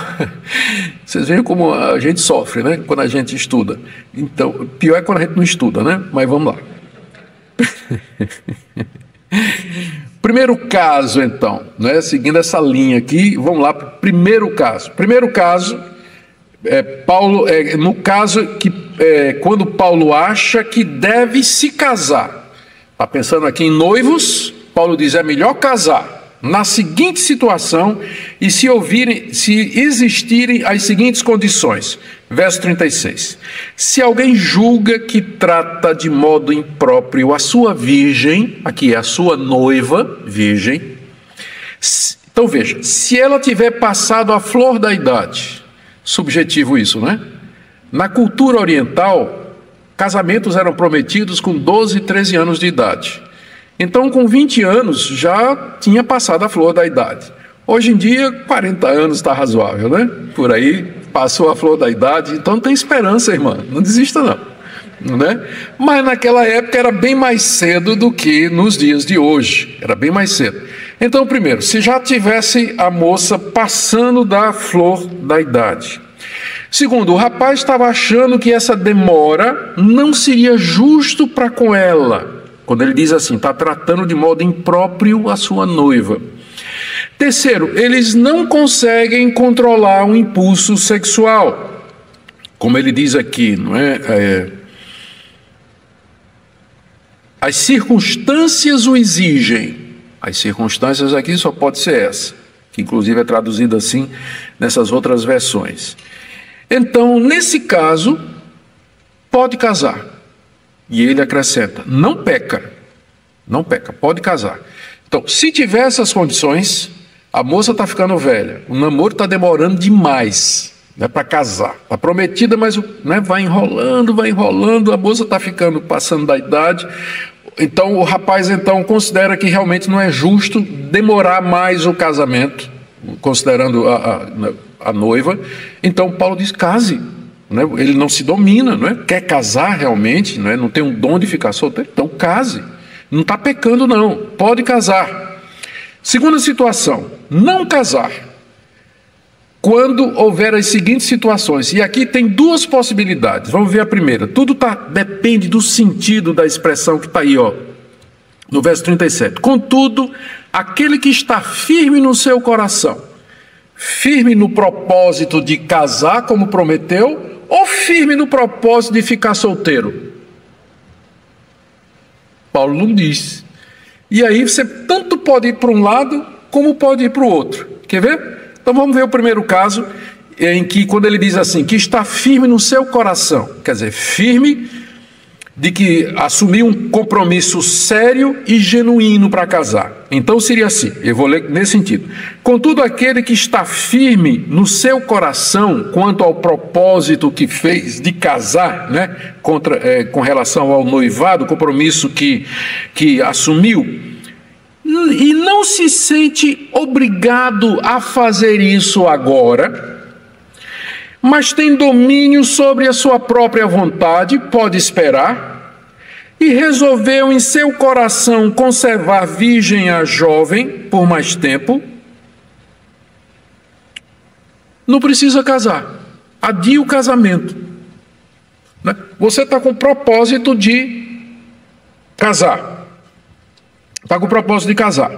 vocês veem como a gente sofre, né? Quando a gente estuda. Então, pior é quando a gente não estuda, né? Mas vamos lá. Primeiro caso, então, né? Seguindo essa linha aqui, vamos lá para o primeiro caso. Primeiro caso, Paulo, no caso que quando Paulo acha que deve se casar. Está pensando aqui em noivos, Paulo diz, é melhor casar na seguinte situação e se existirem as seguintes condições. Verso 36. Se alguém julga que trata de modo impróprio a sua virgem, aqui é a sua noiva, virgem, então veja, se ela tiver passado a flor da idade, subjetivo isso, né? Na cultura oriental, casamentos eram prometidos com 12, 13 anos de idade. Então, com 20 anos, já tinha passado a flor da idade. Hoje em dia, 40 anos está razoável, né? Por aí, passou a flor da idade, então tem esperança, irmã. Não desista, não. Né? Mas naquela época era bem mais cedo do que nos dias de hoje. Era bem mais cedo. Então, primeiro, se já tivesse a moça passando da flor da idade. Segundo, o rapaz estava achando que essa demora não seria justo para com ela. Quando ele diz assim, está tratando de modo impróprio a sua noiva. Terceiro, eles não conseguem controlar um impulso sexual. Como ele diz aqui, não é? As circunstâncias o exigem. As circunstâncias aqui só pode ser essa, que inclusive é traduzida assim nessas outras versões. Então, nesse caso, pode casar. E ele acrescenta, não peca, pode casar. Então, se tiver essas condições, a moça está ficando velha, o namoro está demorando demais, né, para casar. Está prometida, mas né, vai enrolando, a moça está passando da idade. Então, o rapaz considera que realmente não é justo demorar mais o casamento, considerando a noiva. Então, Paulo diz, case. Né? Ele não se domina, não é? Quer casar realmente, não é? Não tem um dom de ficar solteiro, então case. Não está pecando não, pode casar. Segunda situação, não casar. Quando houver as seguintes situações, e aqui tem duas possibilidades, vamos ver a primeira. Tudo depende do sentido da expressão que está aí, ó, no verso 37. Contudo, aquele que está firme no seu coração, firme no propósito de casar como prometeu, ou firme no propósito de ficar solteiro? Paulo não diz. E aí você tanto pode ir para um lado, como pode ir para o outro. Quer ver? Então vamos ver o primeiro caso, em que quando ele diz assim, que está firme no seu coração. Quer dizer, firme de que assumiu um compromisso sério e genuíno para casar. Então seria assim, eu vou ler nesse sentido. Contudo, aquele que está firme no seu coração quanto ao propósito que fez de casar, né, com relação ao noivado, compromisso que assumiu, e não se sente obrigado a fazer isso agora, mas tem domínio sobre a sua própria vontade, pode esperar, e resolveu em seu coração conservar virgem a jovem por mais tempo, não precisa casar, adia o casamento. Né? Você está com o propósito de casar, está com o propósito de casar.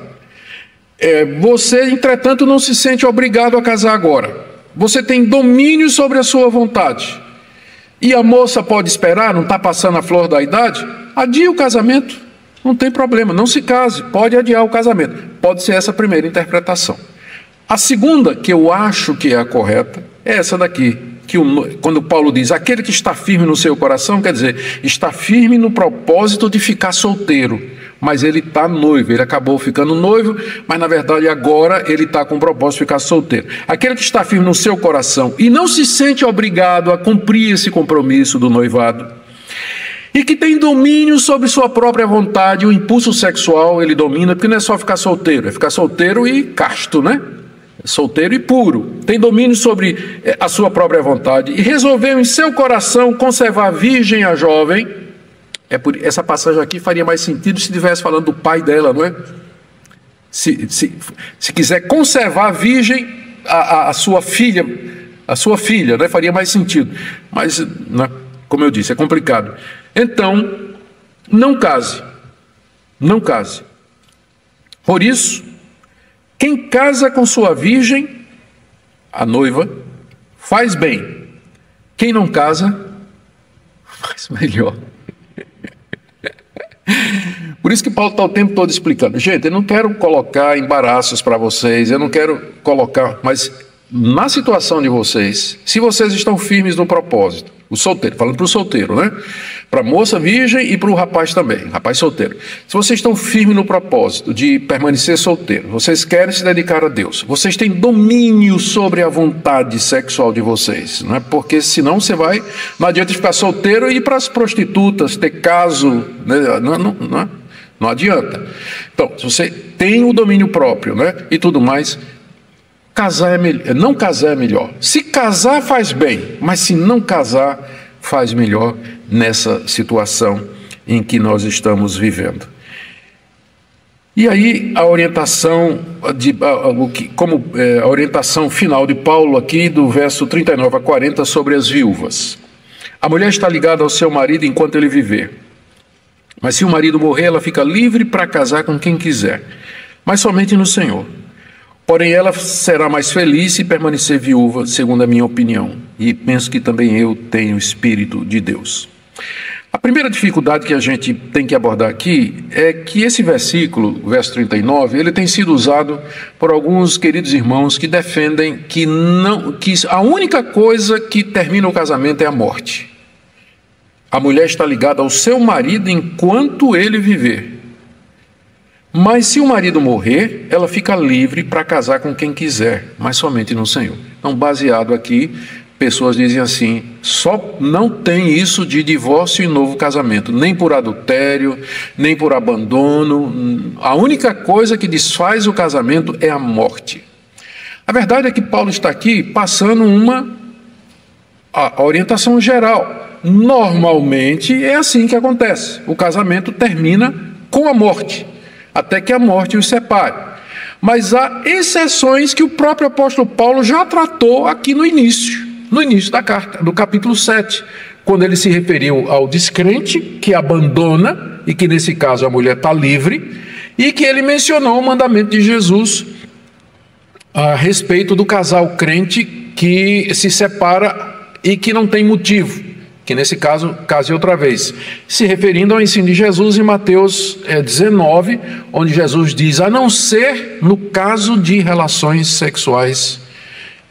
Você, entretanto, não se sente obrigado a casar agora. Você tem domínio sobre a sua vontade. E a moça pode esperar, não está passando a flor da idade? Adia o casamento, não tem problema, não se case, pode adiar o casamento. Pode ser essa a primeira interpretação. A segunda, que eu acho que é a correta, é essa daqui, que quando Paulo diz, aquele que está firme no seu coração, quer dizer, está firme no propósito de ficar solteiro. Mas ele está noivo, ele acabou ficando noivo, mas na verdade agora ele está com o propósito de ficar solteiro. Aquele que está firme no seu coração e não se sente obrigado a cumprir esse compromisso do noivado, e que tem domínio sobre sua própria vontade, o impulso sexual ele domina, porque não é só ficar solteiro, é ficar solteiro e casto, né? Solteiro e puro, tem domínio sobre a sua própria vontade, e resolveu em seu coração conservar virgem a jovem. Essa passagem aqui faria mais sentido se estivesse falando do pai dela, não é? Se quiser conservar virgem a sua filha, né? Faria mais sentido. Mas, né? Como eu disse, é complicado. Então, não case. Não case. Por isso, quem casa com sua virgem, a noiva, faz bem. Quem não casa, faz melhor. Por isso que Paulo está o tempo todo explicando. Gente, eu não quero colocar embaraços para vocês, eu não quero colocar, mas na situação de vocês, se vocês estão firmes no propósito, o solteiro, falando para o solteiro, né? Para a moça virgem e para o rapaz também, rapaz solteiro. Se vocês estão firmes no propósito de permanecer solteiro, vocês querem se dedicar a Deus, vocês têm domínio sobre a vontade sexual de vocês, não é? Porque senão não adianta ficar solteiro e ir para as prostitutas, ter caso, né? Não adianta. Então, se você tem o domínio próprio, né? E tudo mais, não casar é melhor. Se casar faz bem, mas se não casar faz melhor nessa situação em que nós estamos vivendo. E aí a orientação, a orientação final de Paulo aqui, do verso 39 a 40, sobre as viúvas. A mulher está ligada ao seu marido enquanto ele viver. Mas se o marido morrer, ela fica livre para casar com quem quiser, mas somente no Senhor. Porém, ela será mais feliz se permanecer viúva, segundo a minha opinião. E penso que também eu tenho o Espírito de Deus. A primeira dificuldade que a gente tem que abordar aqui é que esse versículo, o verso 39, ele tem sido usado por alguns queridos irmãos que defendem que a única coisa que termina o casamento é a morte. A mulher está ligada ao seu marido enquanto ele viver. Mas se o marido morrer, ela fica livre para casar com quem quiser, mas somente no Senhor. Então, baseado aqui, pessoas dizem assim, só não tem isso de divórcio e novo casamento, nem por adultério, nem por abandono. A única coisa que desfaz o casamento é a morte. A verdade é que Paulo está aqui passando a orientação geral. Normalmente é assim que acontece. O casamento termina com a morte, até que a morte os separe. Mas há exceções que o próprio apóstolo Paulo já tratou aqui no início da carta, do capítulo 7, quando ele se referiu ao descrente que abandona, e que nesse caso a mulher está livre, e que ele mencionou o mandamento de Jesus a respeito do casal crente que se separa e que não tem motivo, que nesse caso, case outra vez, se referindo ao ensino de Jesus em Mateus 19, onde Jesus diz, a não ser no caso de relações sexuais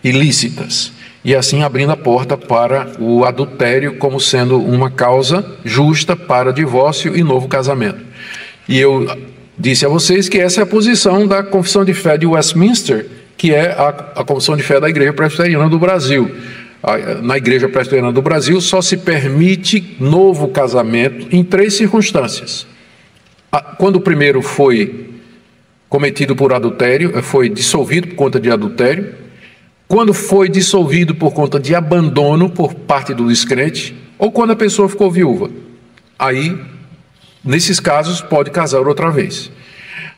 ilícitas, e assim abrindo a porta para o adultério como sendo uma causa justa para divórcio e novo casamento. E eu disse a vocês que essa é a posição da Confissão de Fé de Westminster, que é a Confissão de Fé da Igreja Presbiteriana do Brasil. Na Igreja Presbiteriana do Brasil só se permite novo casamento em 3 circunstâncias. Quando o primeiro foi cometido por adultério, foi dissolvido por conta de adultério, quando foi dissolvido por conta de abandono por parte do descrente, ou quando a pessoa ficou viúva. Aí, nesses casos, pode casar outra vez.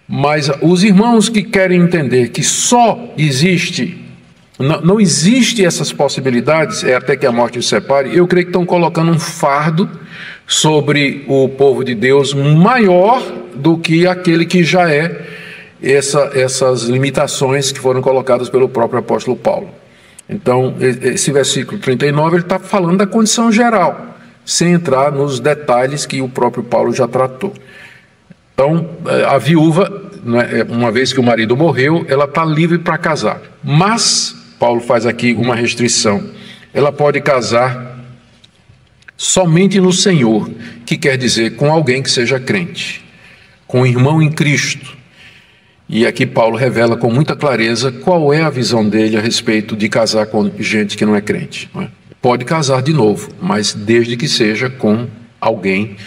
Mas os irmãos que querem entender que só existe... Não existe essas possibilidades, até que a morte os separe, eu creio que estão colocando um fardo sobre o povo de Deus maior do que aquele que já é essas limitações que foram colocadas pelo próprio apóstolo Paulo. Então, esse versículo 39, ele está falando da condição geral, sem entrar nos detalhes que o próprio Paulo já tratou. Então, a viúva, uma vez que o marido morreu, ela está livre para casar, mas... Paulo faz aqui uma restrição. Ela pode casar somente no Senhor, que quer dizer com alguém que seja crente, com um irmão em Cristo. E aqui Paulo revela com muita clareza qual é a visão dele a respeito de casar com gente que não é crente. Não é? Pode casar de novo, mas desde que seja com alguém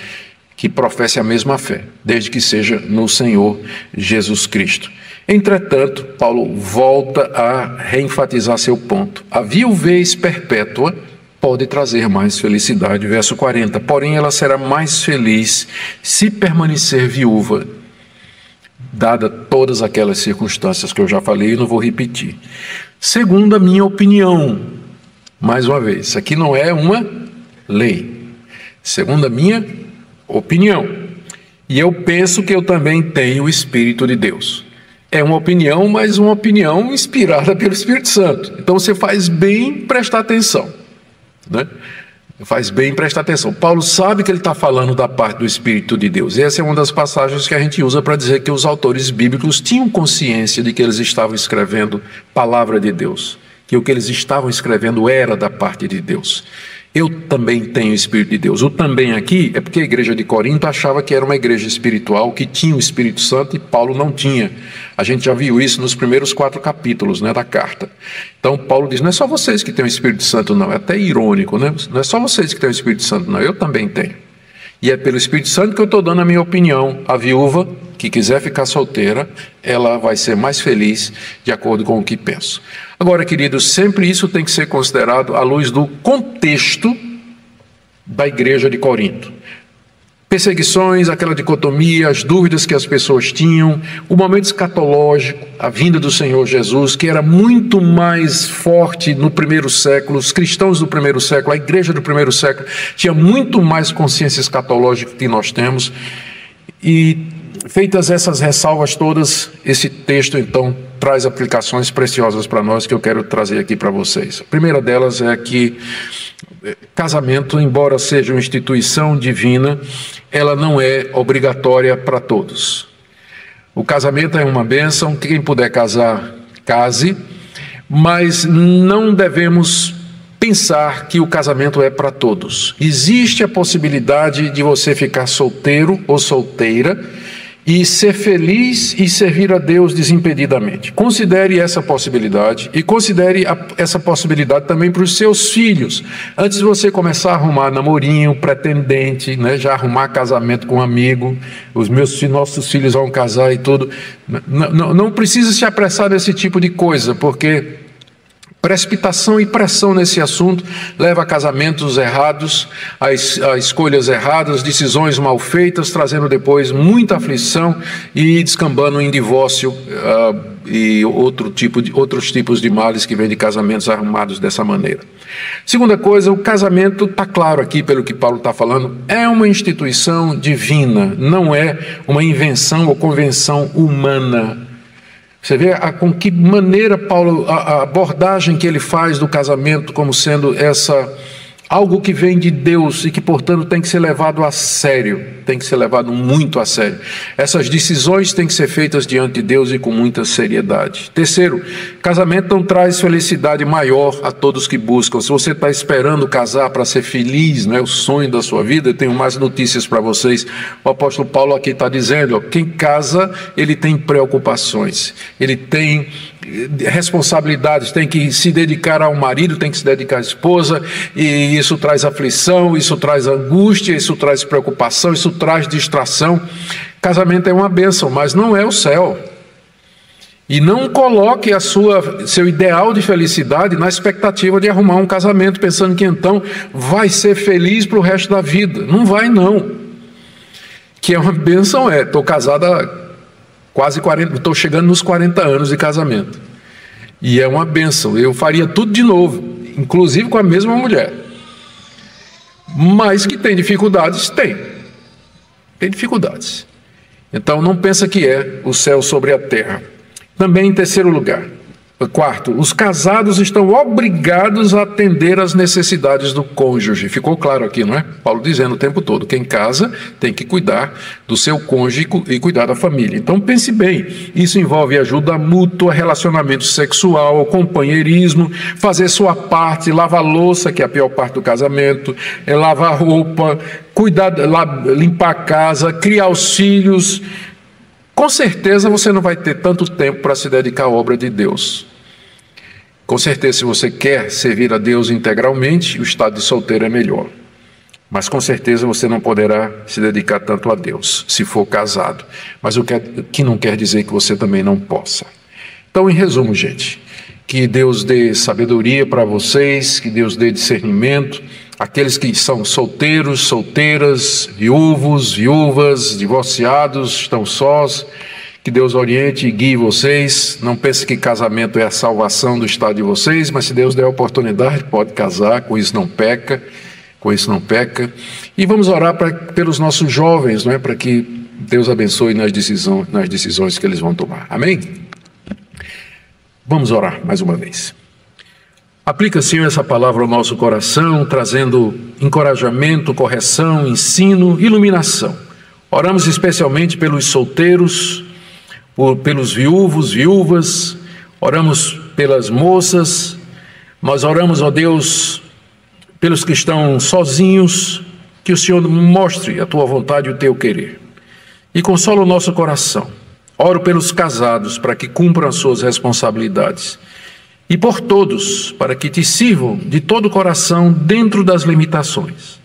que professe a mesma fé, desde que seja no Senhor Jesus Cristo. Entretanto, Paulo volta a reenfatizar seu ponto. A viuvez perpétua pode trazer mais felicidade. Verso 40. Porém, ela será mais feliz se permanecer viúva, dada todas aquelas circunstâncias que eu já falei e não vou repetir. Segundo a minha opinião, mais uma vez, isso aqui não é uma lei. Segundo a minha opinião. E eu penso que eu também tenho o Espírito de Deus. É uma opinião, mas uma opinião inspirada pelo Espírito Santo. Então você faz bem prestar atenção, né? Faz bem prestar atenção. Paulo sabe que ele está falando da parte do Espírito de Deus. E essa é uma das passagens que a gente usa para dizer que os autores bíblicos tinham consciência de que eles estavam escrevendo palavra de Deus, que o que eles estavam escrevendo era da parte de Deus. Eu também tenho o Espírito de Deus. O também aqui é porque a igreja de Corinto achava que era uma igreja espiritual, que tinha o Espírito Santo, e Paulo não tinha. A gente já viu isso nos primeiros 4 capítulos, né, da carta. Então Paulo diz, não é só vocês que têm o Espírito Santo não, é até irônico, né? Não é só vocês que têm o Espírito Santo não, eu também tenho. E é pelo Espírito Santo que eu estou dando a minha opinião. A viúva que quiser ficar solteira, ela vai ser mais feliz de acordo com o que penso. Agora, queridos, sempre isso tem que ser considerado à luz do contexto da igreja de Corinto. Perseguições, aquela dicotomia, as dúvidas que as pessoas tinham, o momento escatológico, a vinda do Senhor Jesus, que era muito mais forte no primeiro século, os cristãos do primeiro século, a igreja do primeiro século, tinha muito mais consciência escatológica que nós temos. E feitas essas ressalvas todas, esse texto então traz aplicações preciosas para nós que eu quero trazer aqui para vocês. A primeira delas é que casamento, embora seja uma instituição divina, ela não é obrigatória para todos. O casamento é uma bênção, quem puder casar, case, mas não devemos pensar que o casamento é para todos. Existe a possibilidade de você ficar solteiro ou solteira e ser feliz e servir a Deus desimpedidamente. Considere essa possibilidade e considere essa possibilidade também para os seus filhos. Antes de você começar a arrumar namorinho, pretendente, né, já arrumar casamento com um amigo, nossos filhos vão casar e tudo. Não precisa se apressar nesse tipo de coisa, porque precipitação e pressão nesse assunto leva a casamentos errados, a escolhas erradas, decisões mal feitas, trazendo depois muita aflição e descambando em divórcio e outros tipos de males que vêm de casamentos arrumados dessa maneira. Segunda coisa, o casamento, está claro aqui pelo que Paulo está falando, é uma instituição divina, não é uma invenção ou convenção humana. Você vê com que maneira Paulo, a abordagem que ele faz do casamento como sendo algo que vem de Deus e que, portanto, tem que ser levado a sério, tem que ser levado muito a sério. Essas decisões têm que ser feitas diante de Deus e com muita seriedade. Terceiro, casamento não traz felicidade maior a todos que buscam. Se você está esperando casar para ser feliz, não é o sonho da sua vida, eu tenho mais notícias para vocês. O apóstolo Paulo aqui está dizendo, quem casa, ele tem preocupações, ele tem responsabilidades, tem que se dedicar ao marido, tem que se dedicar à esposa, e isso traz aflição, isso traz angústia, isso traz preocupação, isso traz distração. Casamento é uma bênção, mas não é o céu. E não coloque seu ideal de felicidade na expectativa de arrumar um casamento, pensando que então vai ser feliz para o resto da vida. Não vai, não. Que é uma bênção, estou casada quase 40, estou chegando nos 40 anos de casamento. E é uma bênção, eu faria tudo de novo, inclusive com a mesma mulher. Mas que tem dificuldades, tem dificuldades. Então não pensa que é o céu sobre a terra. Também em terceiro lugar, quarto, os casados estão obrigados a atender às necessidades do cônjuge. Ficou claro aqui, não é? Paulo dizendo o tempo todo, quem casa tem que cuidar do seu cônjuge e cuidar da família. Então pense bem, isso envolve ajuda mútua, relacionamento sexual, companheirismo, fazer sua parte, lavar louça, que é a pior parte do casamento, lavar roupa, cuidar, limpar a casa, criar os filhos. Com certeza você não vai ter tanto tempo para se dedicar à obra de Deus. Com certeza, se você quer servir a Deus integralmente, o estado de solteiro é melhor. Mas com certeza você não poderá se dedicar tanto a Deus, se for casado. Mas o que não quer dizer que você também não possa. Então, em resumo, gente, que Deus dê sabedoria para vocês, que Deus dê discernimento, aqueles que são solteiros, solteiras, viúvos, viúvas, divorciados, estão sós, que Deus oriente e guie vocês. Não pense que casamento é a salvação do estado de vocês, mas se Deus der a oportunidade, pode casar, com isso não peca, E vamos orar pelos nossos jovens, não é? Para que Deus abençoe nas decisões que eles vão tomar. Amém? Vamos orar mais uma vez. Aplica, Senhor, essa palavra ao nosso coração, trazendo encorajamento, correção, ensino, iluminação. Oramos especialmente pelos solteiros, pelos viúvos, viúvas, oramos pelas moças, nós oramos, ó Deus, pelos que estão sozinhos, que o Senhor mostre a Tua vontade e o Teu querer. E consola o nosso coração. Oro pelos casados, para que cumpram as suas responsabilidades. E por todos, para que Te sirvam de todo o coração dentro das limitações.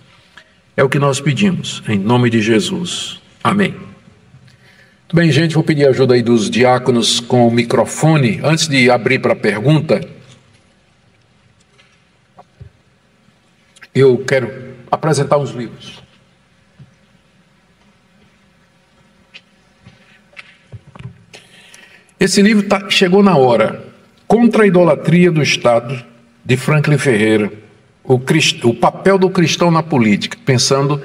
É o que nós pedimos, em nome de Jesus. Amém. Muito bem, gente, vou pedir ajuda aí dos diáconos com o microfone. Antes de abrir para a pergunta, eu quero apresentar uns livros. Esse livro chegou na hora. Contra a idolatria do Estado, de Franklin Ferreira. O papel do cristão na política, pensando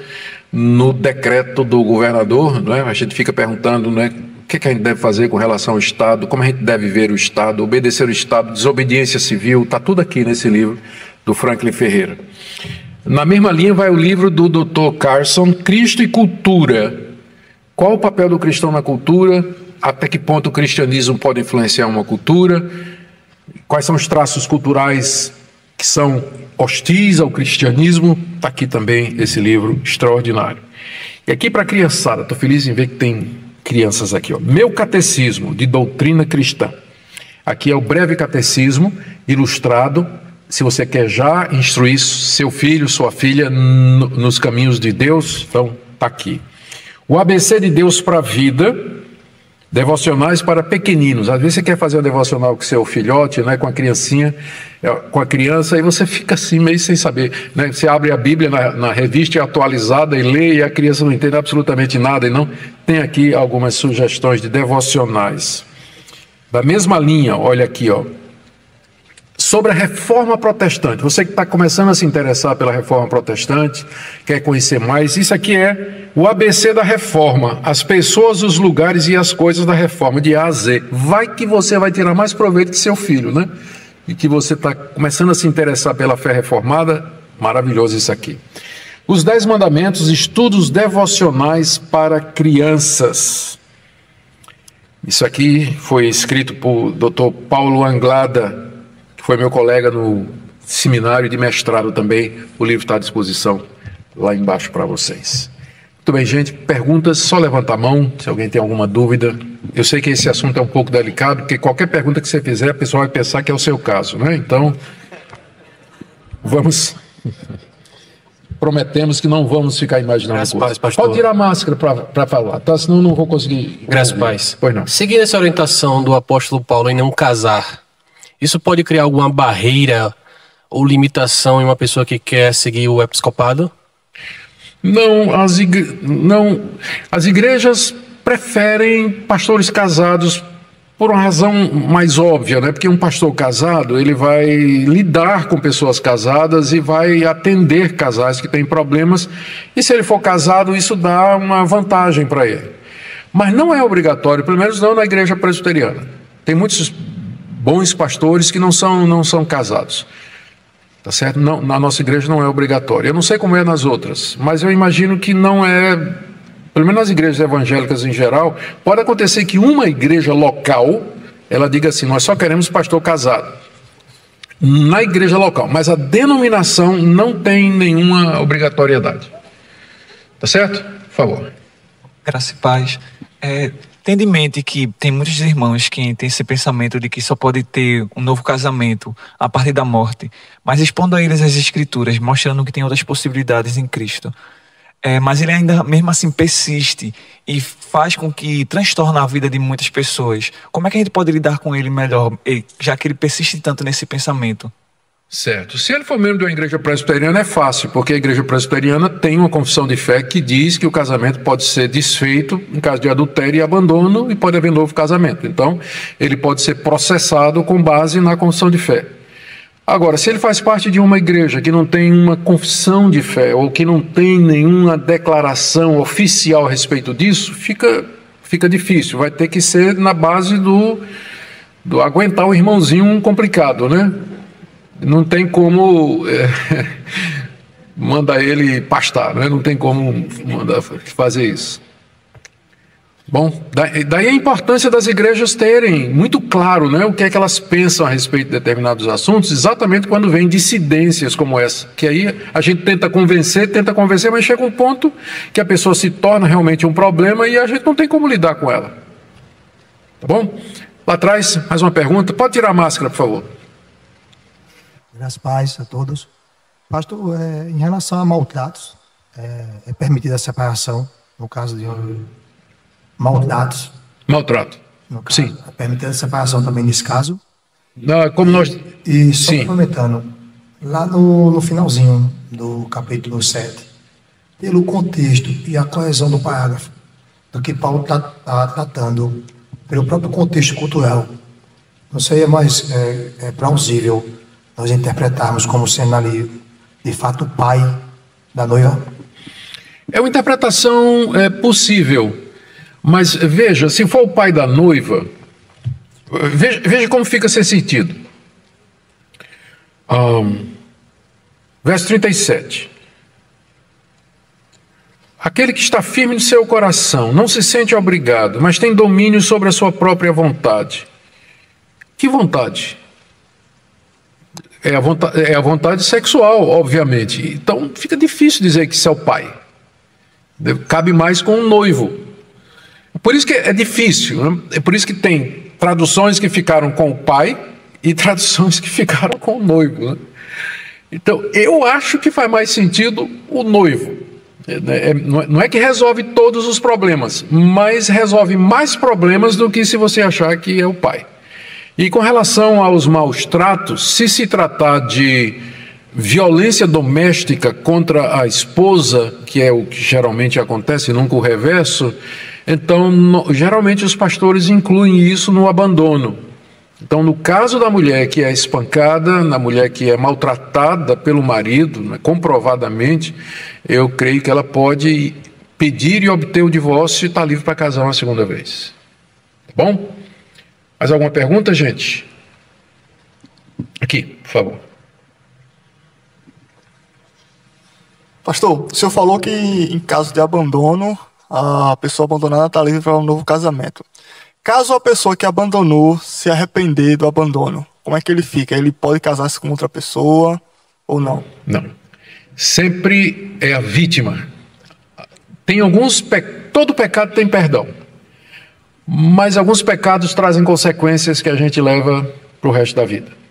no decreto do governador, não é? A gente fica perguntando, não é, o que a gente deve fazer com relação ao Estado, como a gente deve ver o Estado, obedecer o Estado, desobediência civil, está tudo aqui nesse livro do Franklin Ferreira. Na mesma linha vai o livro do Dr. Carson, Cristo e Cultura. Qual o papel do cristão na cultura? Até que ponto o cristianismo pode influenciar uma cultura? Quais são os traços culturais que são hostis ao cristianismo? Está aqui também esse livro extraordinário. E aqui para a criançada, estou feliz em ver que tem crianças aqui. Ó. Meu Catecismo de Doutrina Cristã. Aqui é o breve catecismo ilustrado, se você quer já instruir seu filho, sua filha nos caminhos de Deus, então está aqui. O ABC de Deus para a vida, devocionais para pequeninos. Às vezes você quer fazer um devocional com seu filhote, né, com a criancinha, com a criança, e você fica assim meio sem saber, né? Você abre a Bíblia na revista atualizada e lê, e a criança não entende absolutamente nada, e não tem aqui algumas sugestões de devocionais. Da mesma linha, olha aqui, ó. Sobre a reforma protestante, você que está começando a se interessar pela reforma protestante, quer conhecer mais, isso aqui é o ABC da reforma, as pessoas, os lugares e as coisas da reforma, de A a Z. Vai que você vai tirar mais proveito que seu filho, né? E que você está começando a se interessar pela fé reformada, maravilhoso isso aqui. Os 10 mandamentos, estudos devocionais para crianças. Isso aqui foi escrito por Dr. Paulo Anglada, que foi meu colega no seminário de mestrado também. O livro está à disposição lá embaixo para vocês. Muito bem, gente. Perguntas, só levanta a mão se alguém tem alguma dúvida. Eu sei que esse assunto é um pouco delicado, porque qualquer pergunta que você fizer, a pessoa vai pensar que é o seu caso, né? Então, vamos... Prometemos que não vamos ficar imaginando Graças paz, pastor. Pode tirar a máscara para falar, tá? Senão eu não vou conseguir... Graças paz. Pois não. Seguindo essa orientação do apóstolo Paulo em não casar, isso pode criar alguma barreira ou limitação em uma pessoa que quer seguir o episcopado? Não, as igrejas preferem pastores casados por uma razão mais óbvia, né? Porque um pastor casado, ele vai lidar com pessoas casadas e vai atender casais que têm problemas, e se ele for casado, isso dá uma vantagem para ele. Mas não é obrigatório, pelo menos não na igreja presbiteriana. Tem muitos bons pastores que não são casados. Tá certo? Não, na nossa igreja não é obrigatório. Eu não sei como é nas outras, mas eu imagino que não é, pelo menos nas igrejas evangélicas em geral, pode acontecer que uma igreja local, ela diga assim, nós só queremos pastor casado. Na igreja local, mas a denominação não tem nenhuma obrigatoriedade. Tá certo? Por favor. Graça e paz. Tendo em mente que tem muitos irmãos que têm esse pensamento de que só pode ter um novo casamento a partir da morte, mas expondo a eles as escrituras, mostrando que tem outras possibilidades em Cristo. Mas ele ainda, mesmo assim, persiste e faz com que transtorne a vida de muitas pessoas. Como é que a gente pode lidar com ele melhor, já que ele persiste tanto nesse pensamento? Certo. Se ele for membro de uma igreja presbiteriana é fácil, porque a igreja presbiteriana tem uma confissão de fé que diz que o casamento pode ser desfeito em caso de adultério e abandono e pode haver novo casamento. Então, ele pode ser processado com base na confissão de fé. Agora, se ele faz parte de uma igreja que não tem uma confissão de fé ou que não tem nenhuma declaração oficial a respeito disso, fica difícil. Vai ter que ser na base do aguentar o irmãozinho complicado, né? Não tem como mandar ele pastar, né? Não tem como mandar fazer isso. Bom, daí a importância das igrejas terem muito claro, né, o que é que elas pensam a respeito de determinados assuntos, exatamente quando vem dissidências como essa, que aí a gente tenta convencer, mas chega um ponto que a pessoa se torna realmente um problema e a gente não tem como lidar com ela. Tá bom? Lá atrás, mais uma pergunta. Pode tirar a máscara, por favor. Graças paz a todos. Pastor, em relação a maltratos, é permitida a separação no caso de maltratos? Maltrato. No caso, sim. É permitida a separação também nesse caso? Não, como nós... E só complementando, lá no finalzinho do capítulo 7, pelo contexto e a coesão do parágrafo, do que Paulo está tratando pelo próprio contexto cultural, não seria mais plausível nós interpretarmos como sendo ali, de fato, o pai da noiva? É uma interpretação possível, mas veja, se for o pai da noiva, veja como fica esse sentido. Verso 37. Aquele que está firme no seu coração, não se sente obrigado, mas tem domínio sobre a sua própria vontade. Que vontade? É a vontade sexual, obviamente. Então fica difícil dizer que isso é o pai. Cabe mais com o noivo. Por isso que é difícil, né? É por isso que tem traduções que ficaram com o pai e traduções que ficaram com o noivo, né? Então, eu acho que faz mais sentido o noivo. Não é que resolve todos os problemas, mas resolve mais problemas do que se você achar que é o pai. E com relação aos maus tratos, se tratar de violência doméstica contra a esposa, que é o que geralmente acontece, nunca o reverso, então geralmente os pastores incluem isso no abandono. Então, no caso da mulher que é espancada, na mulher que é maltratada pelo marido, né, comprovadamente, eu creio que ela pode pedir e obter o divórcio e está livre para casar uma segunda vez. Tá bom? Mais alguma pergunta, gente? Aqui, por favor. Pastor, o senhor falou que em caso de abandono, a pessoa abandonada está livre para um novo casamento. Caso a pessoa que abandonou se arrepender do abandono, como é que ele fica? Ele pode casar-se com outra pessoa ou não? Não. Sempre é a vítima. Tem todo pecado tem perdão. Mas alguns pecados trazem consequências que a gente leva para o resto da vida.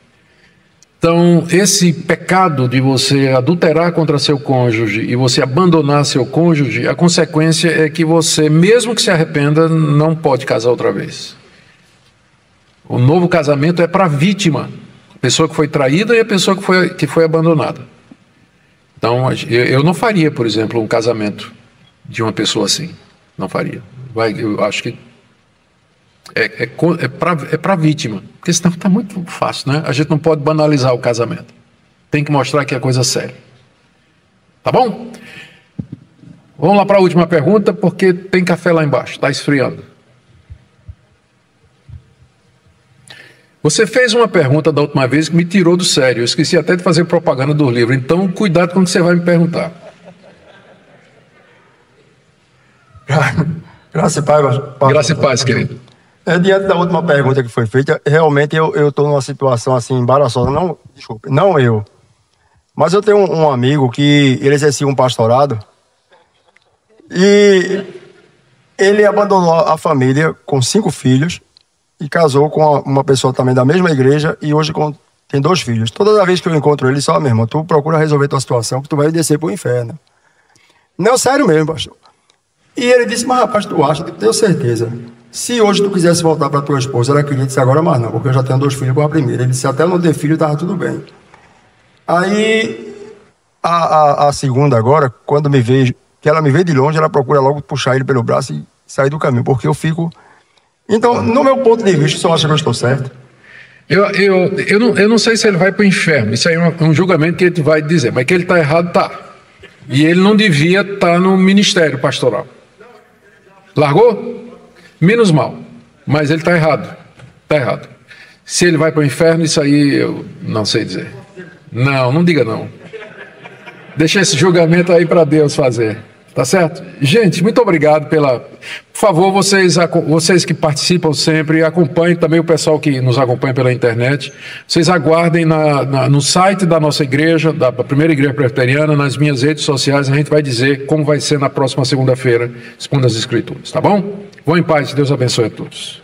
Então, esse pecado de você adulterar contra seu cônjuge e você abandonar seu cônjuge, a consequência é que você, mesmo que se arrependa, não pode casar outra vez. O novo casamento é para a vítima, a pessoa que foi traída e a pessoa que foi abandonada. Então, eu não faria, por exemplo, um casamento de uma pessoa assim. Não faria. Eu acho que é para a vítima, porque senão está muito fácil, né? A gente não pode banalizar o casamento. Tem que mostrar que é coisa séria. Tá bom? Vamos lá para a última pergunta, porque tem café lá embaixo, está esfriando. Você fez uma pergunta da última vez que me tirou do sério. Eu esqueci até de fazer propaganda do livro. Então, cuidado com o que você vai me perguntar. Graça e paz, Graça e paz, querido. Diante da última pergunta que foi feita, realmente eu estou numa situação assim embaraçosa. Não, desculpe, não eu. Mas eu tenho um amigo que ele exercia um pastorado e ele abandonou a família com 5 filhos e casou com uma pessoa também da mesma igreja e hoje tem 2 filhos. Toda vez que eu encontro ele, só, meu irmão, tu procura resolver tua situação que tu vai descer pro inferno. Não, sério mesmo, pastor. E ele disse, mas rapaz, tu acha? Eu tenho certeza. Se hoje tu quisesse voltar para tua esposa, ela queria dizer agora, mas não, porque eu já tenho 2 filhos com a primeira. Ele disse, até não ter filho, tava tudo bem. Aí, a segunda agora, quando me vê, que ela me vê de longe, ela procura logo puxar ele pelo braço e sair do caminho, porque eu fico... Então, no meu ponto de vista, só acha que eu estou certo? Eu não sei se ele vai para o inferno, isso aí é um julgamento que ele vai dizer, mas que ele está errado, está. E ele não devia estar no ministério pastoral. Largou? Menos mal, mas ele está errado. Está errado. Se ele vai para o inferno, isso aí eu não sei dizer. Não diga não. Deixa esse julgamento aí para Deus fazer. Tá certo? Gente, muito obrigado Por favor, vocês que participam sempre, acompanhem também o pessoal que nos acompanha pela internet. Vocês aguardem no site da nossa igreja, da Primeira Igreja Presbiteriana, nas minhas redes sociais, a gente vai dizer como vai ser na próxima segunda-feira, segundo as Escrituras, tá bom? Vão em paz, Deus abençoe a todos.